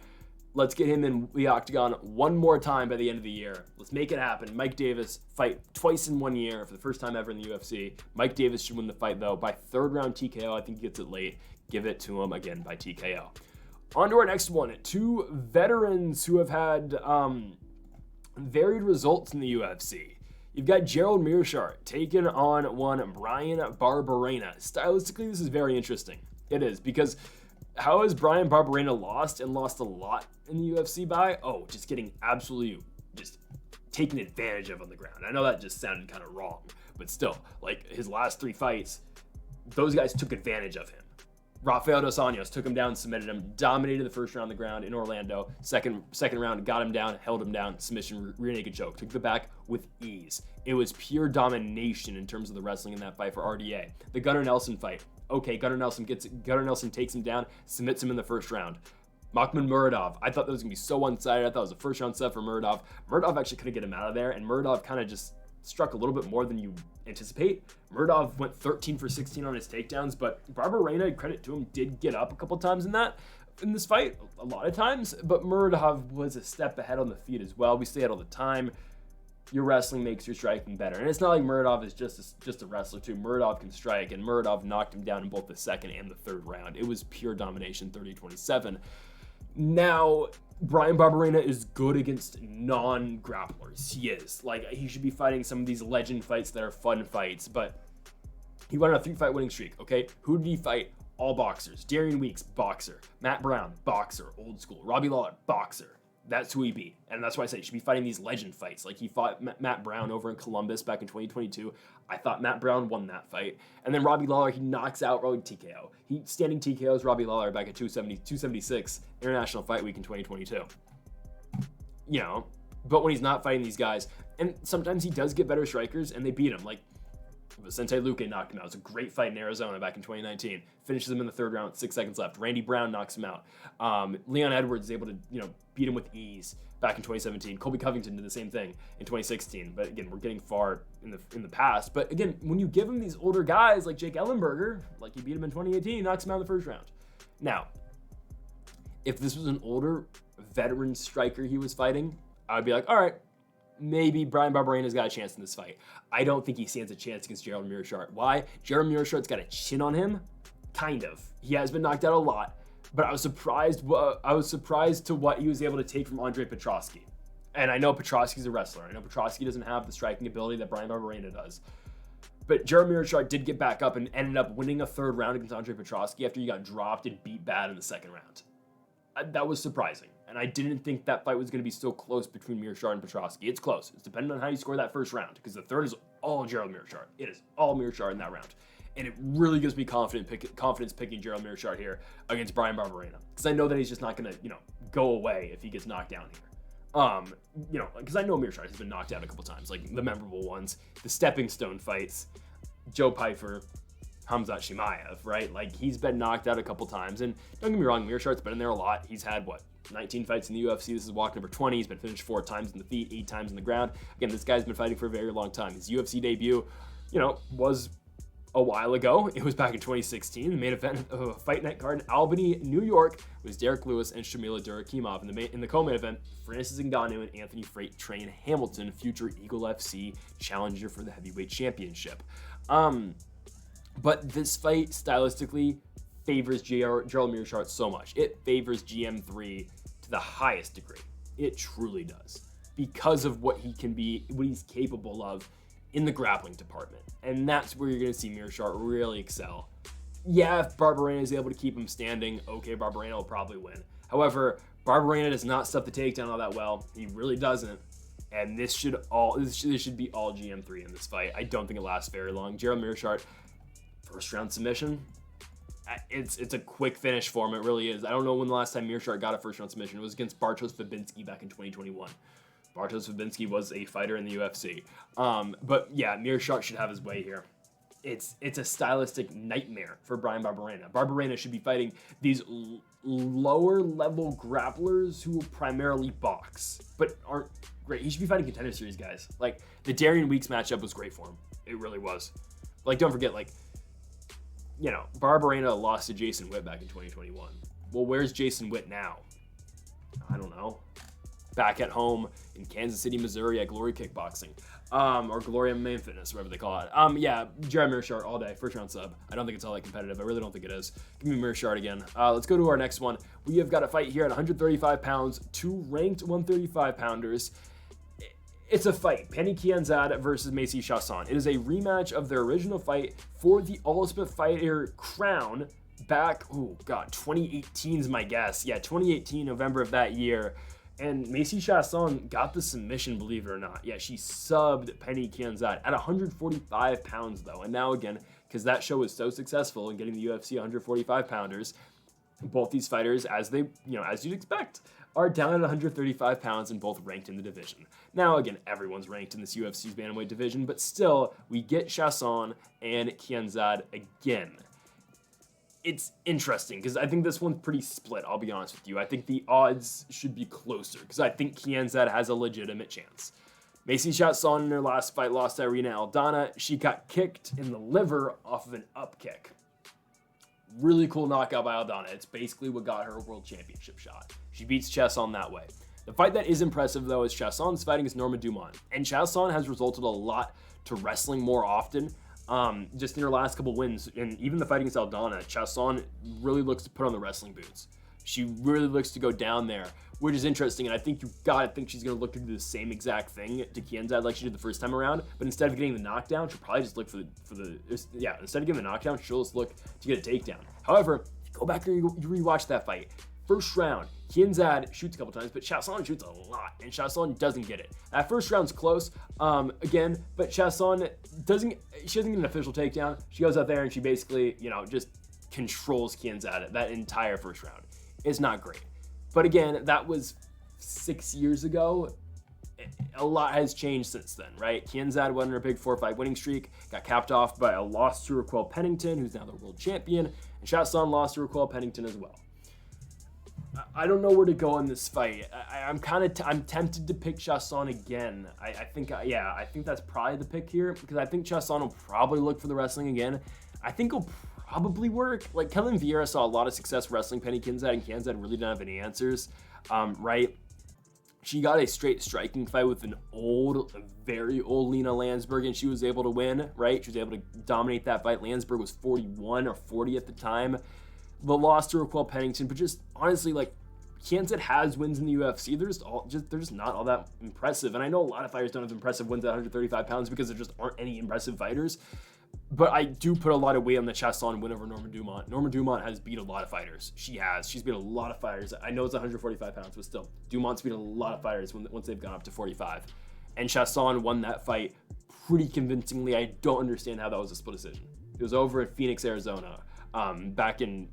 Let's get him in the octagon 1 more time by the end of the year. Let's make it happen. Mike Davis fight twice in 1 year for the first time ever in the UFC. Mike Davis should win the fight, though, by 3rd round TKO. I think he gets it late. Give it to him again by TKO. On to our next one. 2 veterans who have had varied results in the UFC. You've got Gerald Meerschaert taking on one Bryan Barberena. Stylistically, this is very interesting. It is, because how has Bryan Barberena lost and lost a lot in the UFC by? Oh, just getting absolutely just taken advantage of on the ground. I know that just sounded kind of wrong, but still, like, his last 3 fights, those guys took advantage of him. Rafael Dos Anjos took him down, submitted him, dominated the first round on the ground in Orlando. Second round, got him down, held him down, submission, rear naked choke. Took the back with ease. It was pure domination in terms of the wrestling in that fight for RDA. The Gunnar Nelson fight. Okay, Gunnar Nelson takes him down, submits him in the first round. Makhmud Muradov, I thought that was going to be so one-sided. I thought it was a first round set for Muradov. Muradov actually couldn't get him out of there, and Muradov kind of just struck a little bit more than you anticipate. Muradov went 13 for 16 on his takedowns, but Barberena, credit to him, did get up a couple times in this fight, a lot of times, but Muradov was a step ahead on the feet as well. We say it all the time. Your wrestling makes your striking better. And it's not like Muradov is just a wrestler too. Muradov can strike, and Muradov knocked him down in both the second and the third round. It was pure domination, 30-27. Now, Bryan Barberena is good against non-grapplers. He is. Like, he should be fighting some of these legend fights that are fun fights, but he went on a 3-fight winning streak, okay? Who did he fight? All boxers. Darian Weeks, boxer. Matt Brown, boxer, old school. Robbie Lawler, boxer. That's who he beat. And that's why I say he should be fighting these legend fights. Like he fought Matt Brown over in Columbus back in 2022. I thought Matt Brown won that fight. And then Robbie Lawler, he knocks out TKO. He standing TKOs Robbie Lawler back at 276 International Fight Week in 2022. You know, but when he's not fighting these guys, and sometimes he does get better strikers and they beat him. Like Vicente Luque knocked him out. It was a great fight in Arizona back in 2019. Finishes him in the third round with 6 seconds left. Randy Brown knocks him out. Leon Edwards is able to, beat him with ease back in 2017. Colby Covington did the same thing in 2016. But again, we're getting far in the past. But again, when you give him these older guys like Jake Ellenberger, like he beat him in 2018, he knocks him out in the first round. Now, if this was an older veteran striker he was fighting, I would be like, all right, maybe Brian Barberena's got a chance in this fight. I don't think he stands a chance against Gerald Meerschaert. Why? Gerald Meerschaert's got a chin on him, kind of. He has been knocked out a lot, but I was surprised to what he was able to take from Andre Petroski. And I know Petroski's a wrestler. I know Petroski doesn't have the striking ability that Brian Barberena does. But Gerald Meerschaert did get back up and ended up winning a third round against Andre Petroski after he got dropped and beat bad in the second round. That was surprising. And I didn't think that fight was going to be so close between Meerschaert and Petroski. It's close. It's dependent on how you score that first round, because the third is all Gerald Meerschaert. It is all Meerschaert in that round. And it really gives me confidence picking Gerald Meerschaert here against Brian Barberena, because I know that he's just not going to, go away if he gets knocked down here. Because I know Meerschaert has been knocked out a couple times, like the memorable ones, the stepping stone fights, Joe Pyfer, Khamzat Chimaev, right? Like, he's been knocked out a couple times. And don't get me wrong, Meerschaert's been in there a lot. He's had, 19 fights in the UFC. This is walk number 20. He's been finished 4 times in the feet, 8 times in the ground. Again, this guy's been fighting for a very long time. His UFC debut, was a while ago. It was back in 2016. The main event of a fight night card in Albany, New York, was Derek Lewis and Shamila Durakhimov. In the co-main event, Francis Ngannou and Anthony Freight Train Hamilton, future Eagle FC challenger for the heavyweight championship. But this fight stylistically favors Gerald Meerschaert so much. It favors GM3 to the highest degree. It truly does, because of what he's capable of in the grappling department. And that's where you're going to see Meerschaert really excel. Yeah, if Barberena is able to keep him standing, okay, Barberena will probably win. However, Barberena does not stuff the takedown all that well. He really doesn't. And this should be all GM3 in this fight. I don't think it lasts very long. Gerald Meerschaert, first round submission. It's a quick finish for him. It really is. I don't know when the last time Meerschaert got a first round submission. It was against Bartosz Fabinski back in 2021. Bartosz Fabinski was a fighter in the UFC. But yeah, Meerschaert should have his way here. It's a stylistic nightmare for Brian Barberena. Barberena should be fighting these lower level grapplers who will primarily box, but aren't great. He should be fighting Contender Series guys. Like, the Darian Weeks matchup was great for him. It really was. Like, don't forget, Barberena lost to Jason Witt back in 2021. Well, where's Jason Witt now? I don't know. Back at home in Kansas City, Missouri at Glory Kickboxing. Or Glory Main Fitness, whatever they call it. Yeah, Gerald Meerschaert all day, first round sub. I don't think it's all that competitive. I really don't think it is. Give me Meerschaert again. Let's go to our next one. We have got a fight here at 135 pounds, 2 ranked 135 pounders. It's a fight. Penny Kianzad versus Macy Chiasson. It is a rematch of their original fight for the Ultimate Fighter crown back, 2018 is my guess. Yeah, 2018, November of that year. And Macy Chiasson got the submission, believe it or not. Yeah, she subbed Penny Kianzad at 145 pounds, though. And now, again, because that show was so successful in getting the UFC 145 pounders, both these fighters, as you'd expect, are down at 135 pounds and both ranked in the division. Now, again, everyone's ranked in this UFC's bantamweight division, but still, we get Chiasson and Kianzad again. It's interesting, because I think this one's pretty split, I'll be honest with you. I think the odds should be closer, because I think Kianzad has a legitimate chance. Macy Chiasson in her last fight lost to Irina Aldana. She got kicked in the liver off of an up kick. Really cool knockout by Aldana. It's basically what got her a world championship shot. She beats Chiasson that way. The fight that is impressive, though, is Chiasson's fighting against Norma Dumont. And Chiasson has resulted a lot to wrestling more often. Just in her last couple wins, and even the fight against Aldana, Chiasson really looks to put on the wrestling boots. She really looks to go down there, which is interesting, and I think you've got to think she's going to look to do the same exact thing to Kianzad like she did the first time around, but instead of getting the knockdown, she'll probably just look instead of getting the knockdown, she'll just look to get a takedown. However, if you go back and you rewatch that fight, First round, Kianzad shoots a couple times, but Chiasson shoots a lot, and Chiasson doesn't get it. That first round's close, again, but Chiasson doesn't get an official takedown. She goes out there and she basically, just controls Kianzad that entire first round. It's not great. But again, that was 6 years ago. A lot has changed since then, right? Kianzad went on a big 4-5 winning streak, got capped off by a loss to Raquel Pennington, who's now the world champion, and Chiasson lost to Raquel Pennington as well. I don't know where to go in this fight. I'm tempted to pick Chiasson again. I think that's probably the pick here, because I think Chiasson will probably look for the wrestling again. I think it'll probably work. Like, Kelvin Vieira saw a lot of success wrestling Penny Kianzad, and Kianzad really didn't have any answers, right? She got a straight striking fight with a very old Lena Landsberg, and she was able to win, right? She was able to dominate that fight. Landsberg was 41 or 40 at the time. The loss to Raquel Pennington, but just honestly, like, Kianzad has wins in the UFC. They're just not all that impressive. And I know a lot of fighters don't have impressive wins at 135 pounds because there just aren't any impressive fighters. But I do put a lot of weight on the Chiasson win over Norma Dumont. Norma Dumont has beat a lot of fighters. She's beat a lot of fighters. I know it's 145 pounds, but still, Dumont's beat a lot of fighters once they've gone up to 45. And Chiasson won that fight pretty convincingly. I don't understand how that was a split decision. It was over in Phoenix, Arizona, back in,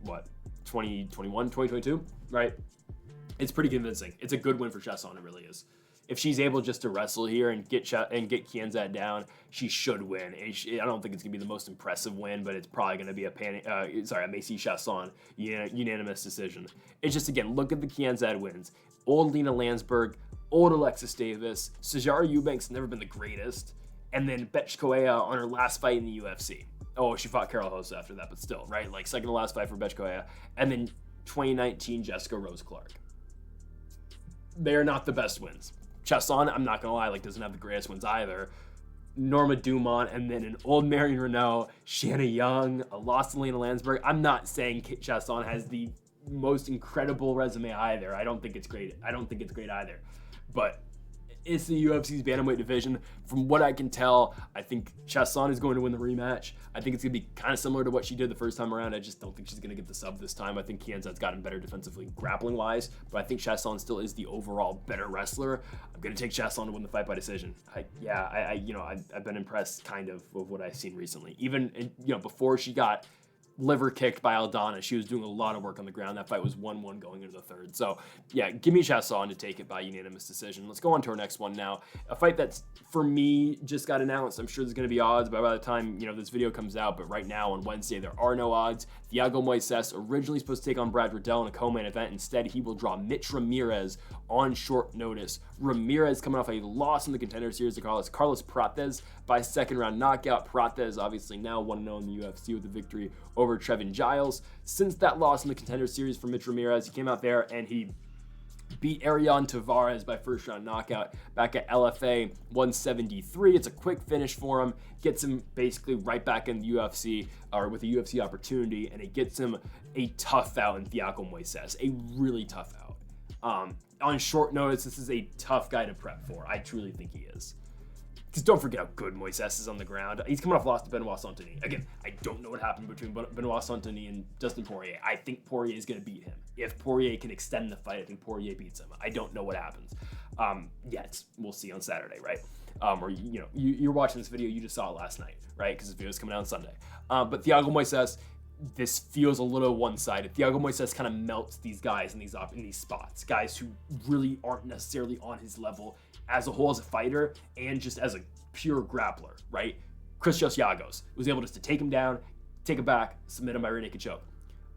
2021, 2022, right? It's pretty convincing. It's a good win for Chiasson, it really is. If she's able just to wrestle here and get Kianzad down, she should win. I don't think it's gonna be the most impressive win, but it's probably gonna be a Macy Chiasson unanimous decision. It's just, again, look at the Kianzad wins. Old Lena Landsberg, old Alexis Davis, Sijara Eubanks never been the greatest, and then Betch Correia on her last fight in the UFC. Oh, she fought Carol Hosa after that, but still, right? Like, second to last fight for Betch Correia, and then 2019 Jessica Rose Clark. They're not the best wins. Chiasson, I'm not gonna lie, doesn't have the greatest wins either. Norma Dumont, and then an old Marion Renault, Shanna Young, a loss to Lena Landsberg. I'm not saying Chiasson has the most incredible resume either. I don't think it's great either. But it's the UFC's bantamweight division. From what I can tell, I think Chiasson is going to win the rematch. I think it's going to be kind of similar to what she did the first time around. I just don't think she's going to get the sub this time. I think Kianzad's gotten better defensively, grappling-wise, but I think Chiasson still is the overall better wrestler. I'm going to take Chiasson to win the fight by decision. I've been impressed kind of with what I've seen recently. Even, before she got liver kicked by Aldana, she was doing a lot of work on the ground. That fight was 1-1 going into the third. So yeah, give me Chiasson to take it by unanimous decision. Let's go on to our next one now. A fight that's, for me, just got announced. I'm sure there's going to be odds by the time this video comes out, but right now on Wednesday there are no odds. Thiago Moises, originally supposed to take on Brad Riddell in a co-main event. Instead, he will draw Mitch Ramirez on short notice. Ramirez coming off a loss in the Contender Series to Carlos Prates by second round knockout. Prates obviously now 1-0 in the UFC with a victory over Trevin Giles. Since that loss in the Contender Series for Mitch Ramirez, he came out there and he beat Ariane Tavares by first round knockout back at LFA 173. It's a quick finish for him, gets him basically right back in the UFC, or with a UFC opportunity, and it gets him a tough out in Thiago Moises, a really tough out. On short notice, this is a tough guy to prep for. I truly think he is. Because don't forget how good Moises is on the ground. He's coming off loss to Benoit Saint-Denis. Again, I don't know what happened between Benoit Saint-Denis and Dustin Poirier. I think Poirier is going to beat him. If Poirier can extend the fight, I think Poirier beats him. I don't know what happens yet. We'll see on Saturday, right? You're watching this video, you just saw it last night, right? Because this video is coming out on Sunday. But Thiago Moises, this feels a little one-sided. Thiago Moises kind of melts these guys in these spots. Guys who really aren't necessarily on his level as a whole as a fighter and just as a pure grappler, right? Chris Giagos was able just to take him down, take it back, submit him by rear naked choke.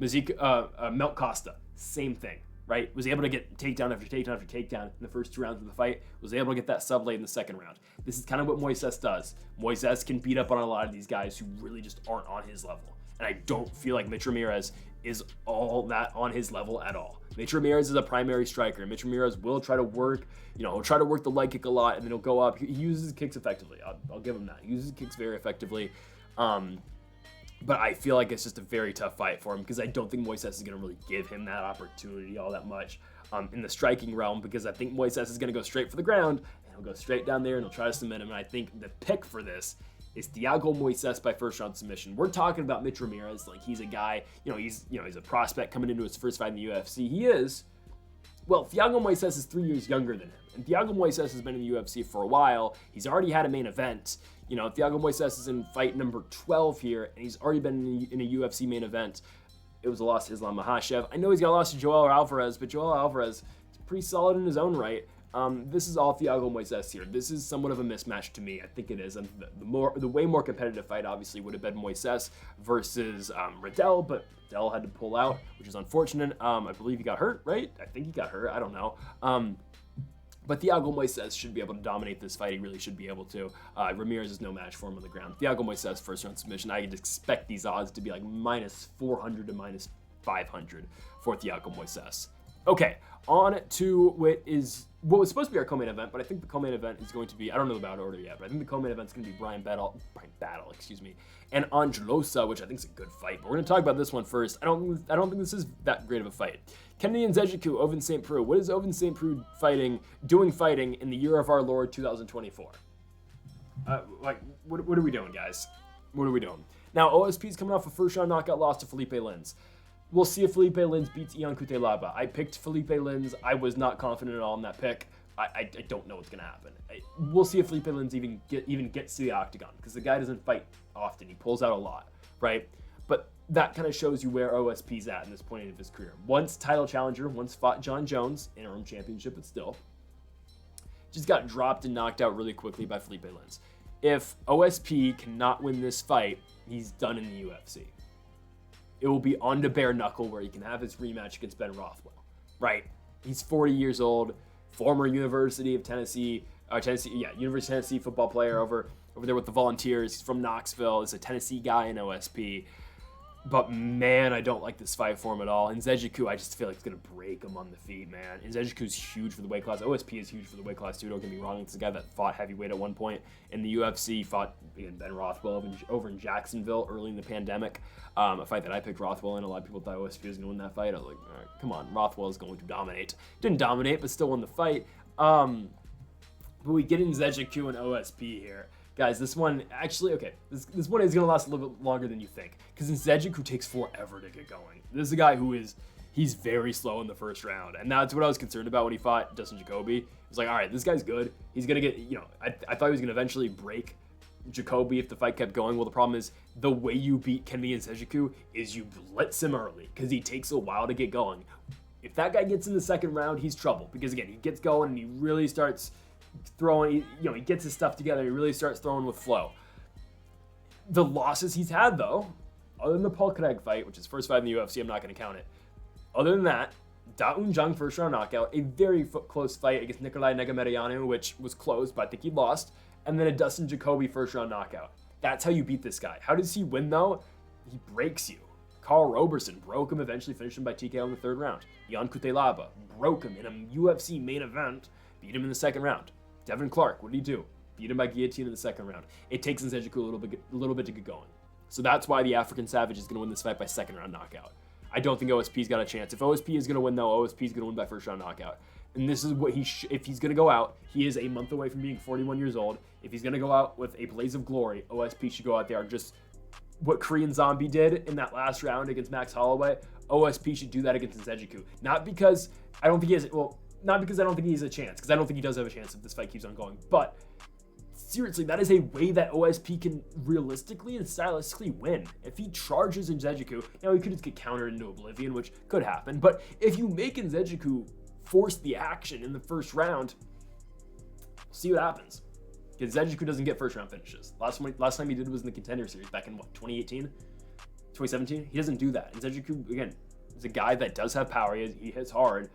Melt Costa, same thing, right? Was able to get takedown after takedown after takedown in the first 2 rounds of the fight, was able to get that sub late in the second round. This is kind of what Moises does. Moises can beat up on a lot of these guys who really just aren't on his level. And I don't feel like Mitch Ramirez is all that on his level at all. Mitch Ramirez is a primary striker. Mitch Ramirez will try to work, he'll try to work the leg kick a lot, and then he'll go up. He uses kicks effectively. I'll give him that. He uses kicks very effectively. But I feel like it's just a very tough fight for him because I don't think Moises is going to really give him that opportunity all that much in the striking realm, because I think Moises is going to go straight for the ground, and he'll go straight down there and he'll try to submit him. And I think the pick for this is Thiago Moises by first round submission. We're talking about Mitch Ramirez, like he's a guy, he's a prospect coming into his first fight in the UFC. He is. Well, Thiago Moises is 3 years younger than him. And Thiago Moises has been in the UFC for a while. He's already had a main event. Thiago Moises is in fight number 12 here, and he's already been in a UFC main event. It was a loss to Islam Makhachev. I know he's got a loss to Joel Alvarez, but Joel Alvarez is pretty solid in his own right. This is all Thiago Moises here. This is somewhat of a mismatch to me. I think it is. And the way more competitive fight, obviously, would have been Moises versus Riddell, but Riddell had to pull out, which is unfortunate. I believe he got hurt, right? I think he got hurt. I don't know. But Thiago Moises should be able to dominate this fight. He really should be able to. Ramirez is no match for him on the ground. Thiago Moises, first round submission. I could expect these odds to be like minus 400 to minus 500 for Thiago Moises. Okay, on to what was supposed to be our co-main event, but I think the co-main event is going to be, I don't know about order yet, but I think the co-main event is going to be Brian Battle, and Loosa, which I think is a good fight. But we're going to talk about this one first. I don't think this is that great of a fight. Kennedy Nzechukwu, Ovince St. Preux. What is Ovince St. Preux fighting in the year of our Lord 2024? What are we doing, guys? What are we doing? Now, OSP's coming off a first-round knockout loss to Felipe Lins. We'll see if Felipe Lins beats Ian Cutelaba. I picked Felipe Lins. I was not confident at all in that pick. I don't know what's going to happen. We'll see if Felipe Lins even gets to the octagon, because the guy doesn't fight often. He pulls out a lot, right? But that kind of shows you where OSP's at in this point of his career. Once title challenger, once fought John Jones, interim championship, but still. Just got dropped and knocked out really quickly by Felipe Lins. If OSP cannot win this fight, he's done in the UFC. It will be on to bare knuckle where he can have his rematch against Ben Rothwell, right? He's 40 years old, former University of Tennessee football player over there with the Volunteers. He's from Knoxville. He's a Tennessee guy in OSP. But man, I don't like this fight for him at all. And Nzechukwu, I just feel like it's going to break him on the feet, man. And Nzechukwu's huge for the weight class. OSP is huge for the weight class too, don't get me wrong. It's a guy that fought heavyweight at one point in the UFC, fought Ben Rothwell over in Jacksonville early in the pandemic. A fight that I picked Rothwell in. A lot of people thought OSP was going to win that fight. I was like, all right, come on, Rothwell is going to dominate. Didn't dominate, but still won the fight. But we get Nzechukwu and OSP here. Guys, this one, actually, okay, this one is going to last a little bit longer than you think, because Nzechukwu takes forever to get going. This is a guy he's very slow in the first round, and that's what I was concerned about when he fought Dustin Jacoby. It was like, all right, this guy's good. He's going to get, I thought he was going to eventually break Jacoby if the fight kept going. Well, the problem is the way you beat Kennedy Nzechukwu is you blitz him early, because he takes a while to get going. If that guy gets in the second round, he's trouble, because again, he gets going and he really starts throwing, he gets his stuff together. He really starts throwing with flow. The losses he's had, though, other than the Paul Craig fight, which is first fight in the UFC, I'm not going to count it. Other than that, Da Un Jung first round knockout, a very close fight against Nikolai Negumereanu, which was close, but I think he lost, and then a Dustin Jacoby first round knockout. That's how you beat this guy. How does he win, though? He breaks you. Carl Roberson broke him, eventually finished him by TKO in the third round. Ian Cutelaba broke him in a UFC main event, beat him in the second round. Devin Clark, what did he do? Beat him by guillotine in the second round. It takes Nzechukwu a little bit to get going. So that's why the African Savage is going to win this fight by second round knockout. I don't think OSP's got a chance. If OSP is going to win, though, OSP is going to win by first round knockout. And this is what if he's going to go out, he is a month away from being 41 years old. If he's going to go out with a blaze of glory, OSP should go out there just what Korean Zombie did in that last round against Max Holloway. OSP should do that against Nzechukwu. Not because I don't think he has a chance, because I don't think he does have a chance if this fight keeps on going. But seriously, that is a way that OSP can realistically and stylistically win. If he charges Nzechukwu, he could just get countered into oblivion, which could happen. But if you make Nzechukwu force the action in the first round, see what happens. Because Nzechukwu doesn't get first round finishes. Last time he did was in the Contender Series back in 2018, 2017. He doesn't do that. Nzechukwu, again, is a guy that does have power. He hits hard,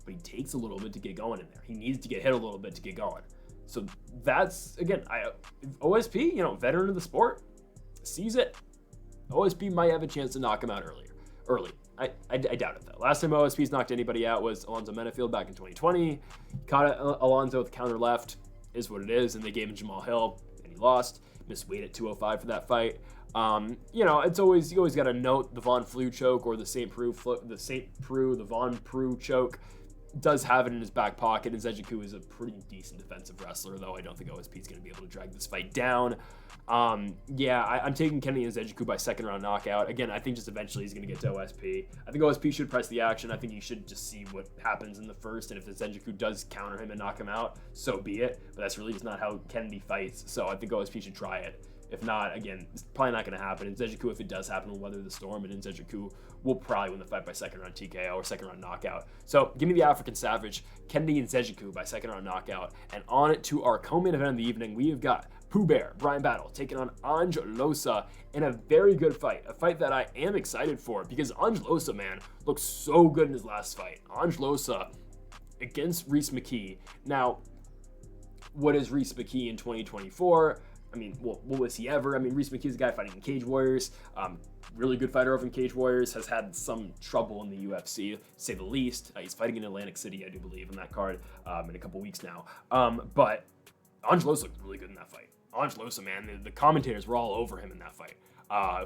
but he takes a little bit to get going in there. He needs to get hit a little bit to get going. So that's, again, OSP, veteran of the sport, sees it. OSP might have a chance to knock him out early. I doubt it, though. Last time OSP's knocked anybody out was Alonzo Menefield back in 2020. Caught Alonzo with counter left, is what it is, and they gave him Jamal Hill, and he lost. Missed weight at 205 for that fight. It's always, you always got to note the Von Flue choke or the St. Preux, the Von Preux choke. does have it in his back pocket. Nzechukwu is a pretty decent defensive wrestler, though I don't think OSP is going to be able to drag this fight down. I'm taking Kennedy Nzechukwu by second round knockout. Again, I think just eventually he's going to get to OSP. I think OSP should press the action. I think he should just see what happens in the first, and if Nzechukwu does counter him and knock him out, so be it. But that's really just not how Kennedy fights, so I think OSP should try it. If not, again, it's probably not going to happen. Nzechukwu, if it does happen, will weather the storm, and Nzechukwu will probably win the fight by second round TKO or second round knockout. So give me the African Savage, Kennedy Nzechukwu by second round knockout. And on it to our co-main event of the evening, we have got Pooh Bear, Bryan Battle, taking on Loosa in a very good fight. A fight that I am excited for because Loosa, man, looked so good in his last fight. Loosa against Rhys McKee. Now, what is Rhys McKee in 2024? I mean, what was he ever? I mean, Rhys McKee's a guy fighting in Cage Warriors. Really good fighter over in Cage Warriors. Has had some trouble in the UFC, to say the least. He's fighting in Atlantic City, I do believe, in that card in a couple weeks now. But Loosa looked really good in that fight. Loosa, man, the commentators were all over him in that fight.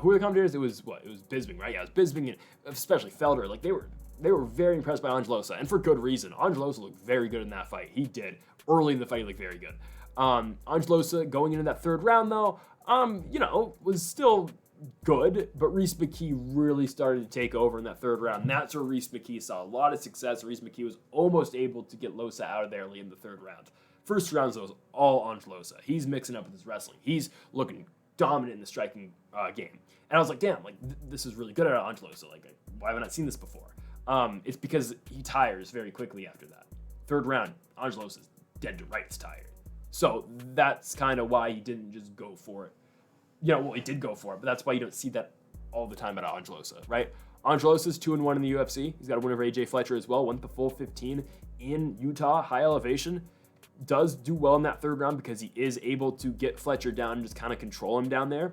Who were the commentators? It was Bisping, right? Yeah, it was Bisping and especially Felder. Like, they were very impressed by Loosa, and for good reason. Loosa looked very good in that fight. He did. Early in the fight, he looked very good. Loosa going into that third round, though, was still good, but Rhys McKee really started to take over in that third round. And that's where Rhys McKee saw a lot of success. Rhys McKee was almost able to get Loosa out of there early in the third round. First round, though, was all Loosa. He's mixing up with his wrestling. He's looking dominant in the striking game. And I was like, damn, like this is really good at Loosa. Like, why have I not seen this before? It's because he tires very quickly after that. Third round, Loosa's dead to rights tired. So that's kind of why he didn't just go for it. He did go for it, but that's why you don't see that all the time at Loosa, right? Loosa's 2-1 in the UFC. He's got a win over AJ Fletcher as well. Went the full 15 in Utah, high elevation. Does do well in that third round because he is able to get Fletcher down and just kind of control him down there.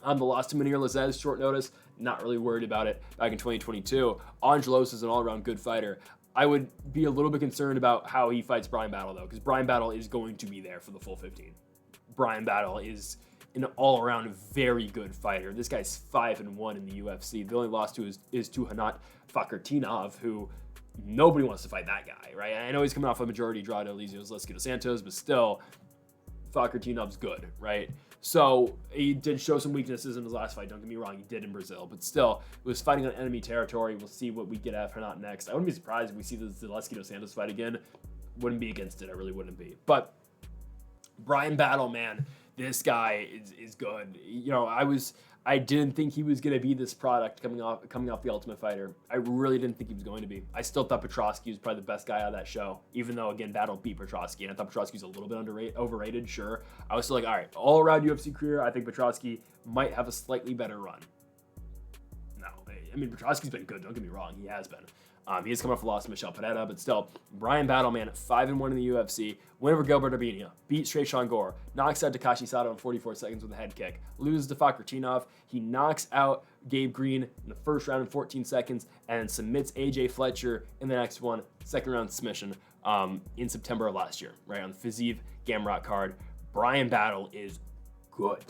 The loss to Munir Lazez, short notice, not really worried about it back in 2022. Loosa is an all-around good fighter. I would be a little bit concerned about how he fights Bryan Battle, though, because Bryan Battle is going to be there for the full 15. Bryan Battle is an all-around very good fighter. This guy's 5-1 in the UFC. The only loss to is to Hanat Fakhretdinov, who nobody wants to fight that guy, right? I know he's coming off a majority draw to Elysios Lesky dos Santos, but still, Fakhretdinov's good, right? So he did show some weaknesses in his last fight. Don't get me wrong, he did in Brazil, but still, it was fighting on enemy territory. We'll see what we get at Hanat next. I wouldn't be surprised if we see the Lesky dos Santos fight again. Wouldn't be against it. I really wouldn't be. But Bryan Battle, man, this guy is good. I didn't think he was going to be this product coming off the Ultimate Fighter. I really didn't think he was going to be. I still thought Petroski was probably the best guy out of that show, even though, again, Battle beat Petroski, and I thought Petroski was a little bit overrated, sure. I was still like, all right, all-around UFC career, I think Petroski might have a slightly better run. No, I mean, Petroski's been good, don't get me wrong, he has been. He is coming off a loss to Michel Pereira, but still, Bryan Battle, man, 5-1 in the UFC, win over Gilbert Urbina, beat Straight Sean Gore, knocks out Takashi Sato in 44 seconds with a head kick, loses to Fakhretdinov, he knocks out Gabe Green in the first round in 14 seconds, and submits AJ Fletcher in the next one, second round submission, in September of last year, right, on the Fiziev Gamrot card. Bryan Battle is good.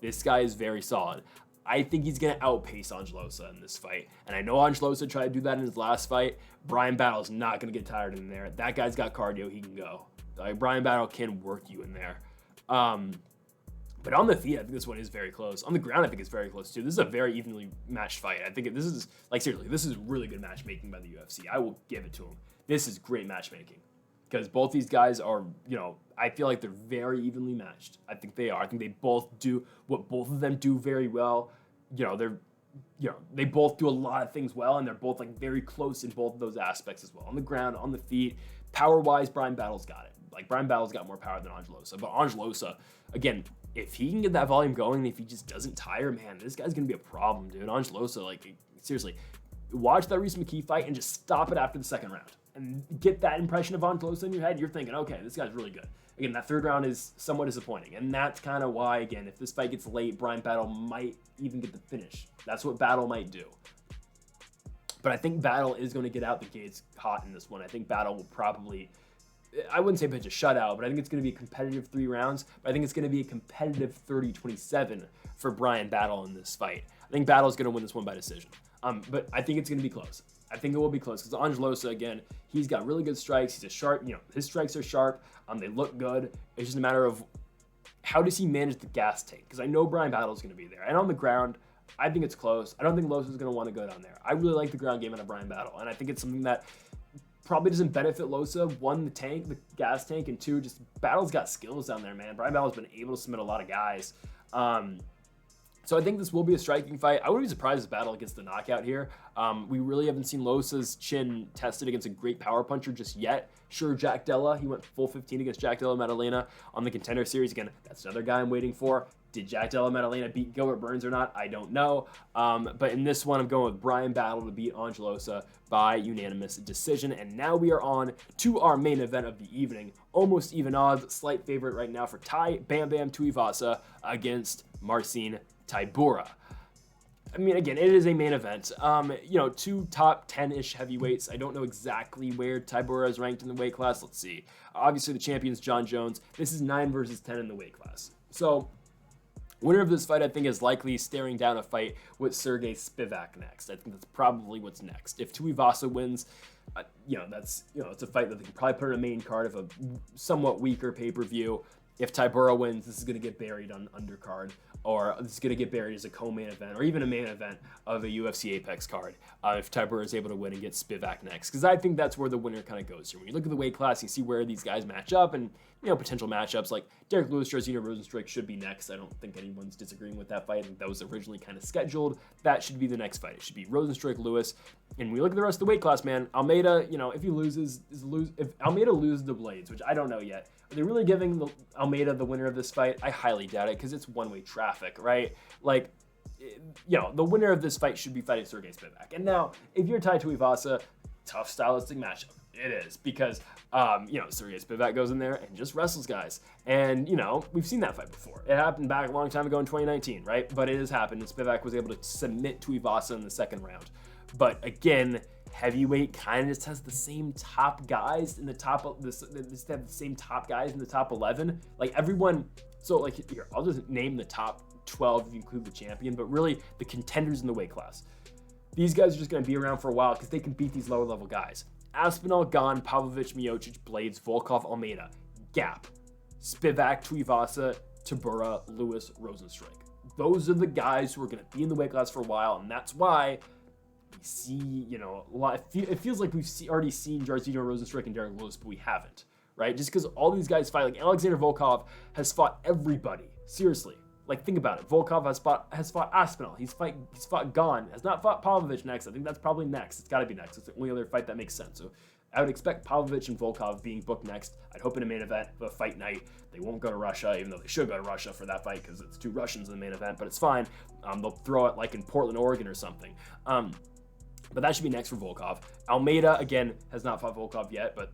This guy is very solid. I think he's going to outpace Loosa in this fight. And I know Loosa tried to do that in his last fight. Bryan Battle's not going to get tired in there. That guy's got cardio. He can go. Like, Bryan Battle can work you in there. But on the feet, I think this one is very close. On the ground, I think it's very close, too. This is a very evenly matched fight. I think this is, like, seriously, this is really good matchmaking by the UFC. I will give it to him. This is great matchmaking. Because both these guys are, I feel like they're very evenly matched. I think they are. I think they both do what both of them do very well. They both do a lot of things well, and they're both like very close in both of those aspects as well. On the ground, on the feet, power-wise, Bryan Battle's got it. Like, Bryan Battle's got more power than Loosa. But Loosa, again, if he can get that volume going, if he just doesn't tire, man, this guy's gonna be a problem, dude. Loosa, like, seriously, watch that Rhys McKee fight and just stop it after the second round. And get that impression of Loosa in your head, you're thinking, okay, this guy's really good. Again, that third round is somewhat disappointing. And that's kind of why, again, if this fight gets late, Bryan Battle might even get the finish. That's what Battle might do. But I think Battle is going to get out the gates hot in this one. I think Battle will probably, I wouldn't say pitch a shutout, but I think it's going to be a competitive 3 rounds. But I think it's going to be a competitive 30-27 for Bryan Battle in this fight. I think Battle's going to win this one by decision. But I think it's going to be close. I think it will be close because Angelosa, again, he's got really good strikes. He's a sharp, his strikes are sharp. They look good. It's just a matter of how does he manage the gas tank? Because I know Brian Battle's going to be there. And on the ground, I think it's close. I don't think Losa's going to want to go down there. I really like the ground game out of Brian Battle. And I think it's something that probably doesn't benefit Losa. One, the gas tank, and two, just Battle's got skills down there, man. Brian Battle's been able to submit a lot of guys. So I think this will be a striking fight. I wouldn't be surprised if Battle gets the knockout here. We really haven't seen Losa's chin tested against a great power puncher just yet. Sure, Jack Della, he went full 15 against Jack Della Maddalena on the Contender Series. Again, that's another guy I'm waiting for. Did Jack Della Maddalena beat Gilbert Burns or not? I don't know. But in this one, I'm going with Brian Battle to beat Angelosa by unanimous decision. And now we are on to our main event of the evening. Almost even odds, slight favorite right now for Bam Bam Tuivasa against Marcin Tybura. I mean, again, it is a main event. Two top 10-ish heavyweights. I don't know exactly where Tybura is ranked in the weight class. Let's see. Obviously, the champion's John Jones. This is 9 versus 10 in the weight class. So, winner of this fight, I think, is likely staring down a fight with Sergey Spivak next. I think that's probably what's next. If Tuivasa wins, it's a fight that they can probably put on a main card of a somewhat weaker pay-per-view. If Tybura wins, this is going to get buried on undercard, or this is going to get buried as a co-main event, or even a main event of a UFC Apex card, if Tybura is able to win and get Spivak next. Because I think that's where the winner kind of goes here. When you look at the weight class, you see where these guys match up, and potential matchups like Derek Lewis, Jairzinho Rozenstruik should be next. I don't think anyone's disagreeing with that fight. I think that was originally kind of scheduled. That should be the next fight. It should be Rozenstruik, Lewis. And we look at the rest of the weight class, man. Almeida, if he loses, if Almeida loses the blades, which I don't know yet, are they really giving Almeida the winner of this fight? I highly doubt it because it's one-way traffic, right? The winner of this fight should be fighting Sergey Spivak. And now, if you're Tai Tuivasa, tough stylistic matchup. It is because, Sergey Spivak goes in there and just wrestles guys. And, we've seen that fight before. It happened back a long time ago in 2019, right? But it has happened, and Spivak was able to submit Tuivasa in the second round. But again, heavyweight kind of just has the same top guys in the top. Just have the same top guys in the top 11. Everyone. So here, I'll just name the top 12 if you include the champion. But really, the contenders in the weight class. These guys are just going to be around for a while because they can beat these lower level guys. Aspinall, Gane, Pavlovich, Miocic, Blades, Volkov, Almeida, Gap, Spivak, Tuivasa, Tybura, Lewis, Rozenstruik. Those are the guys who are going to be in the weight class for a while, and that's why we see, a lot. It feels like we've already seen Jairzinho Rozenstruik and Derek Lewis, but we haven't, right? Just because all these guys fight, like Alexander Volkov has fought everybody. Seriously. Think about it. Volkov has fought Aspinall. He's fought Gane. Has not fought Pavlovich next. I think that's probably next. It's got to be next. It's the only other fight that makes sense. So I would expect Pavlovich and Volkov being booked next. I'd hope in a main event of a fight night. They won't go to Russia, even though they should go to Russia for that fight because it's 2 Russians in the main event. But it's fine. They'll throw it in Portland, Oregon or something. But that should be next for Volkov. Almeida, again, has not fought Volkov yet, but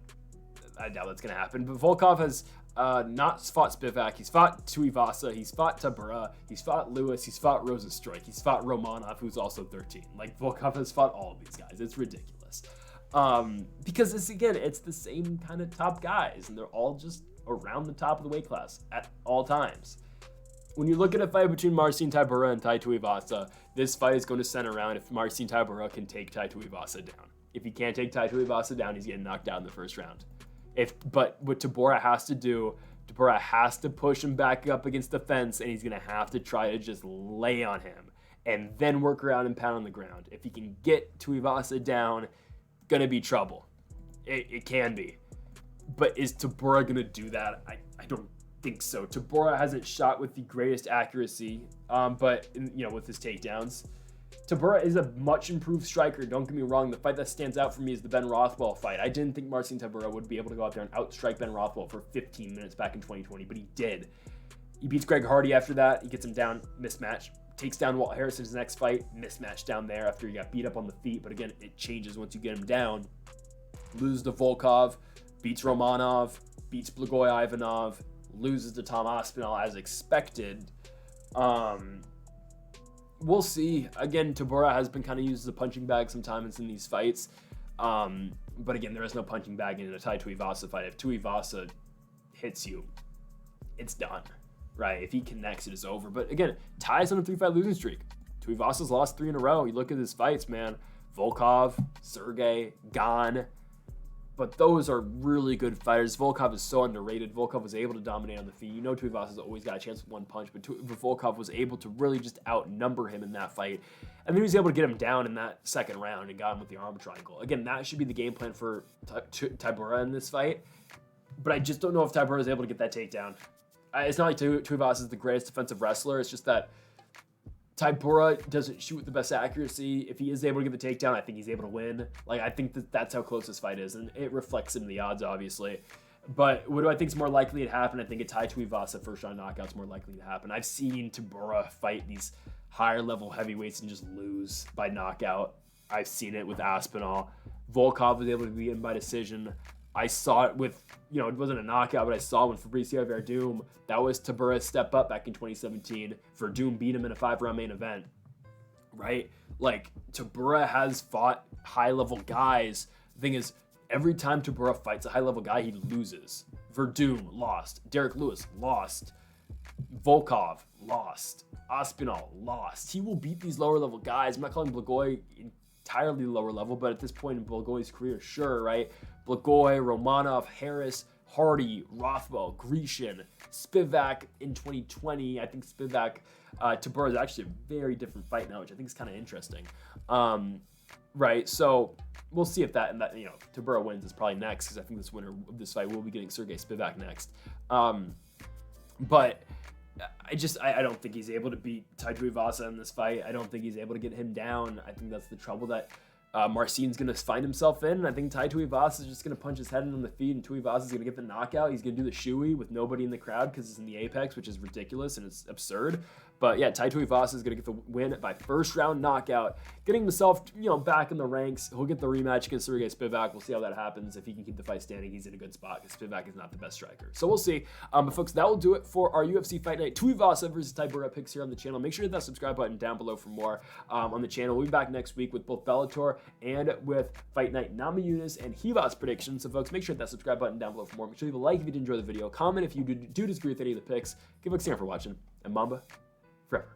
I doubt that's going to happen. But Volkov has not fought Spivak. He's fought Tuivasa. He's fought Tybura. He's fought Lewis. He's fought Rozenstruik. He's fought Romanov, who's also 13. Volkov has fought all of these guys. It's ridiculous. Because it's the same kind of top guys, and they're all just around the top of the weight class at all times. When you look at a fight between Marcin Tybura and Tai Tuivasa, this fight is going to center around if Marcin Tybura can take Tai Tuivasa down. If he can't take Tai Tuivasa down, he's getting knocked out in the first round. But what Tybura has to do, Tybura has to push him back up against the fence, and he's going to have to try to just lay on him and then work around and pound on the ground. If he can get Tuivasa down, going to be trouble. It can be. But is Tybura going to do that? I don't think so. Tybura hasn't shot with the greatest accuracy, but with his takedowns. Tybura is a much improved striker. Don't get me wrong. The fight that stands out for me is the Ben Rothwell fight. I didn't think Marcin Tybura would be able to go out there and outstrike Ben Rothwell for 15 minutes back in 2020, but he did. He beats Greg Hardy after that. He gets him down, mismatch. Takes down Walt Harrison's next fight, mismatch down there after he got beat up on the feet. But again, it changes once you get him down. Loses to Volkov, beats Romanov, beats Blagoy Ivanov, loses to Tom Aspinall as expected. We'll see. Again, Tybura has been kind of used as a punching bag sometimes in these fights. But again, there is no punching bag in a Tai Tuivasa fight. If Tuivasa hits you, it's done, right? If he connects, it is over. But again, Ty's on a 3-5 losing streak. Tuivasa's lost 3 in a row. You look at his fights, man. Volkov, Sergey, Gan. But those are really good fighters. Volkov is so underrated. Volkov was able to dominate on the feet. You know Tuivasa's always got a chance with one punch, but Volkov was able to really just outnumber him in that fight. And then he was able to get him down in that second round and got him with the arm triangle. Again, that should be the game plan for Tybura in this fight. But I just don't know if Tybura is able to get that takedown. It's not like Tuivasa is the greatest defensive wrestler. It's just that Tybura doesn't shoot with the best accuracy. If he is able to get the takedown, I think he's able to win. Like, I think that's how close this fight is, and it reflects in the odds, obviously. But what do I think is more likely to happen? I think a Tuivasa first-round knockout is more likely to happen. I've seen Tybura fight these higher-level heavyweights and just lose by knockout. I've seen it with Aspinall. Volkov was able to be in by decision. I saw it with, it wasn't a knockout, but I saw when Fabricio Verdum, that was Tybura's step up back in 2017. Verdum beat him in a 5-round main event, right? Like, Tybura has fought high-level guys. The thing is, every time Tybura fights a high-level guy, he loses. Verdum lost. Derek Lewis lost. Volkov lost. Aspinall lost. He will beat these lower-level guys. I'm not calling Blagoy entirely lower level, but at this point in Blagoy's career, sure, right? Blagoy, Romanov, Harris, Hardy, Rothwell, Grecian, Spivak in 2020. I think Spivak, Tybura is actually a very different fight now, which I think is kind of interesting. Right, so we'll see if that Tybura wins is probably next, because I think this winner of this fight will be getting Sergey Spivak next. But I don't think he's able to beat Tuivasa in this fight. I don't think he's able to get him down. I think that's the trouble that Marcin's going to find himself in. And I think Tuivasa is just going to punch his head in on the feet, and Tuivasa is going to get the knockout. He's going to do the shoey with nobody in the crowd because it's in the Apex, which is ridiculous and it's absurd. But yeah, Tuivasa is going to get the win by first round knockout, getting himself back in the ranks. He'll get the rematch against Sergey Spivak. We'll see how that happens. If he can keep the fight standing, he's in a good spot because Spivak is not the best striker. So we'll see. But folks, that will do it for our UFC Fight Night Tuivasa versus Tybura picks here on the channel. Make sure to hit that subscribe button down below for more on the channel. We'll be back next week with both Bellator and with Fight Night Nunes and Rivas predictions. So folks, make sure to hit that subscribe button down below for more. Make sure to leave a like if you did enjoy the video. Comment if you do disagree with any of the picks. Give a thanks for watching, and Mamba forever.